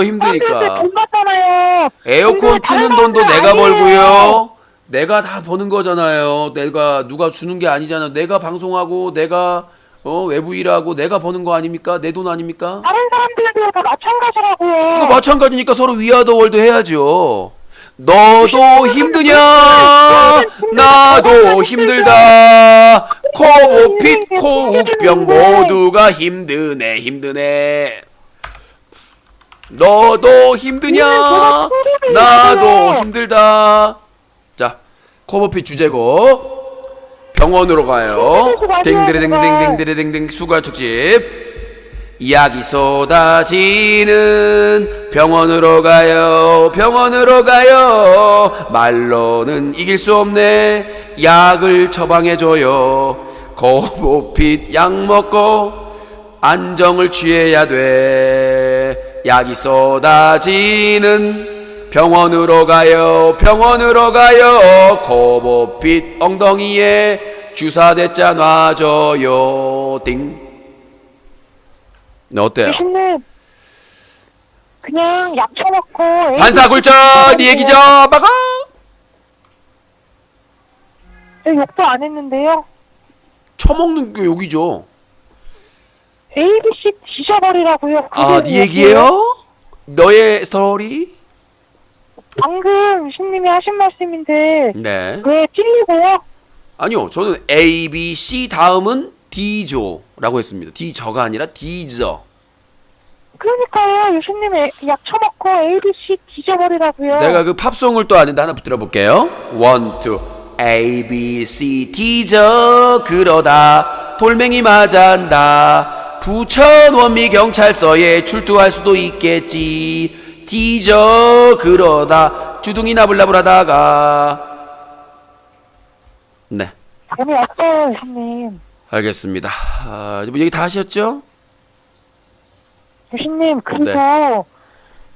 힘드니까. 돈 받잖아요. 에어컨 근데 트는 다른 돈도 사람들 내가 아니에요. 벌고요. 내가 다 버는 거잖아요. 내가 누가 주는 게 아니잖아. 내가 방송하고 내가 외부 일하고 내가 버는 거 아닙니까? 내 돈 아닙니까? 다른 사람들도 다 마찬가지라고요. 이거 마찬가지니까 서로 위아더 월드 해야죠. 너도 힘드냐? 나도 힘들다. 코보핏 코우병 모두가 힘드네. 너도 힘드냐? 나도 힘들다. 자, 코보핏 주제곡 병원으로 가요. 댕드레댕댕댕드레댕댕 수가 특집. 약이 쏟아지는 병원으로 가요. 말로는 이길 수 없네. 약을 처방해줘요. 코보핏 약 먹고 안정을 취해야 돼. 약이 쏟아지는 병원으로 가요. 코보핏 엉덩이에 주사대자 놔줘요. 띵. 네, 어때요? 유신님 그냥 약 처먹고 반사굴전 네 얘기죠. 막아. 욕도 안 했는데요. 처먹는 게 욕이죠. ABC 뒤져버리라고요. 네 얘기예요? 너의 스토리? 방금 유신님이 하신 말씀인데 네. 왜 찔리고요? 아니요, 저는 A, B, C 다음은 D조라고 했습니다. D저가 아니라 D저. 그러니까요. 유신님 약 처먹고 ABC 뒤져버리라고요. 내가 그 팝송을 또 아는데 하나 들어볼게요. 1, 2 A, B, C D저 그러다 돌멩이 맞았다. 부천 원미경찰서에 출두할 수도 있겠지. D저 그러다 주둥이 나불나불하다가. 네, 재미없어요 유신님. 알겠습니다. 뭐 얘기 다 하셨죠? 유신님 그리고 네.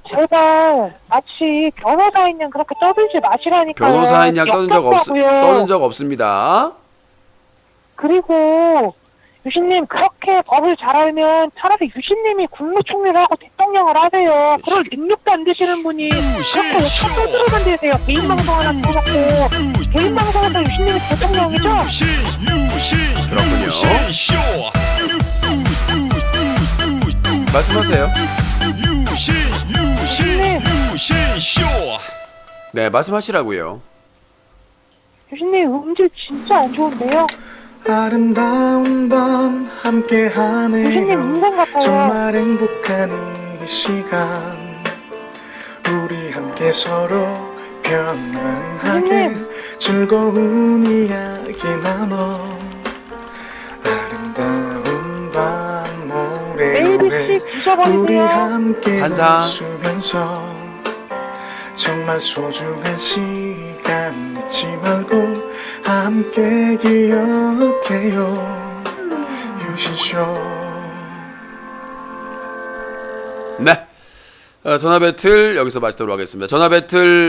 제발 마치 변호사인 양 그렇게 떠들지 마시라니까요. 변호사인 양 떠는 역겹다고요. 적 없습니다. 그리고 유신님 그렇게 법을 잘 알면 차라리 유신님이 국무총리를 하고 대통령을 하세요. 그럴 능력도 안 되시는 분이 그렇게 왜 탑을 들어간대세요. 개인 방송 하나 들어갖고 개인 방송에서 유신님이 대통령이죠? 그렇군요. 말씀하세요. 유신님 네, 말씀하시라고요. 유신님 음질 진짜 안 좋은데요? 아름다운 밤 함께 유신님 하네요. 인생 같아요. 정말 행복한 이 시간 우리 함께 서로 편안하게 즐거운 이야기 나눠 아름다운 밤 오래오래 메이비 씨 우리 드셔버리세요. 함께 한상. 웃으면서 정말 소중한 시간 잊지 말고 함께 기억해요. 유신쇼. 네. 전화 배틀 여기서 마치도록 하겠습니다. 전화 배틀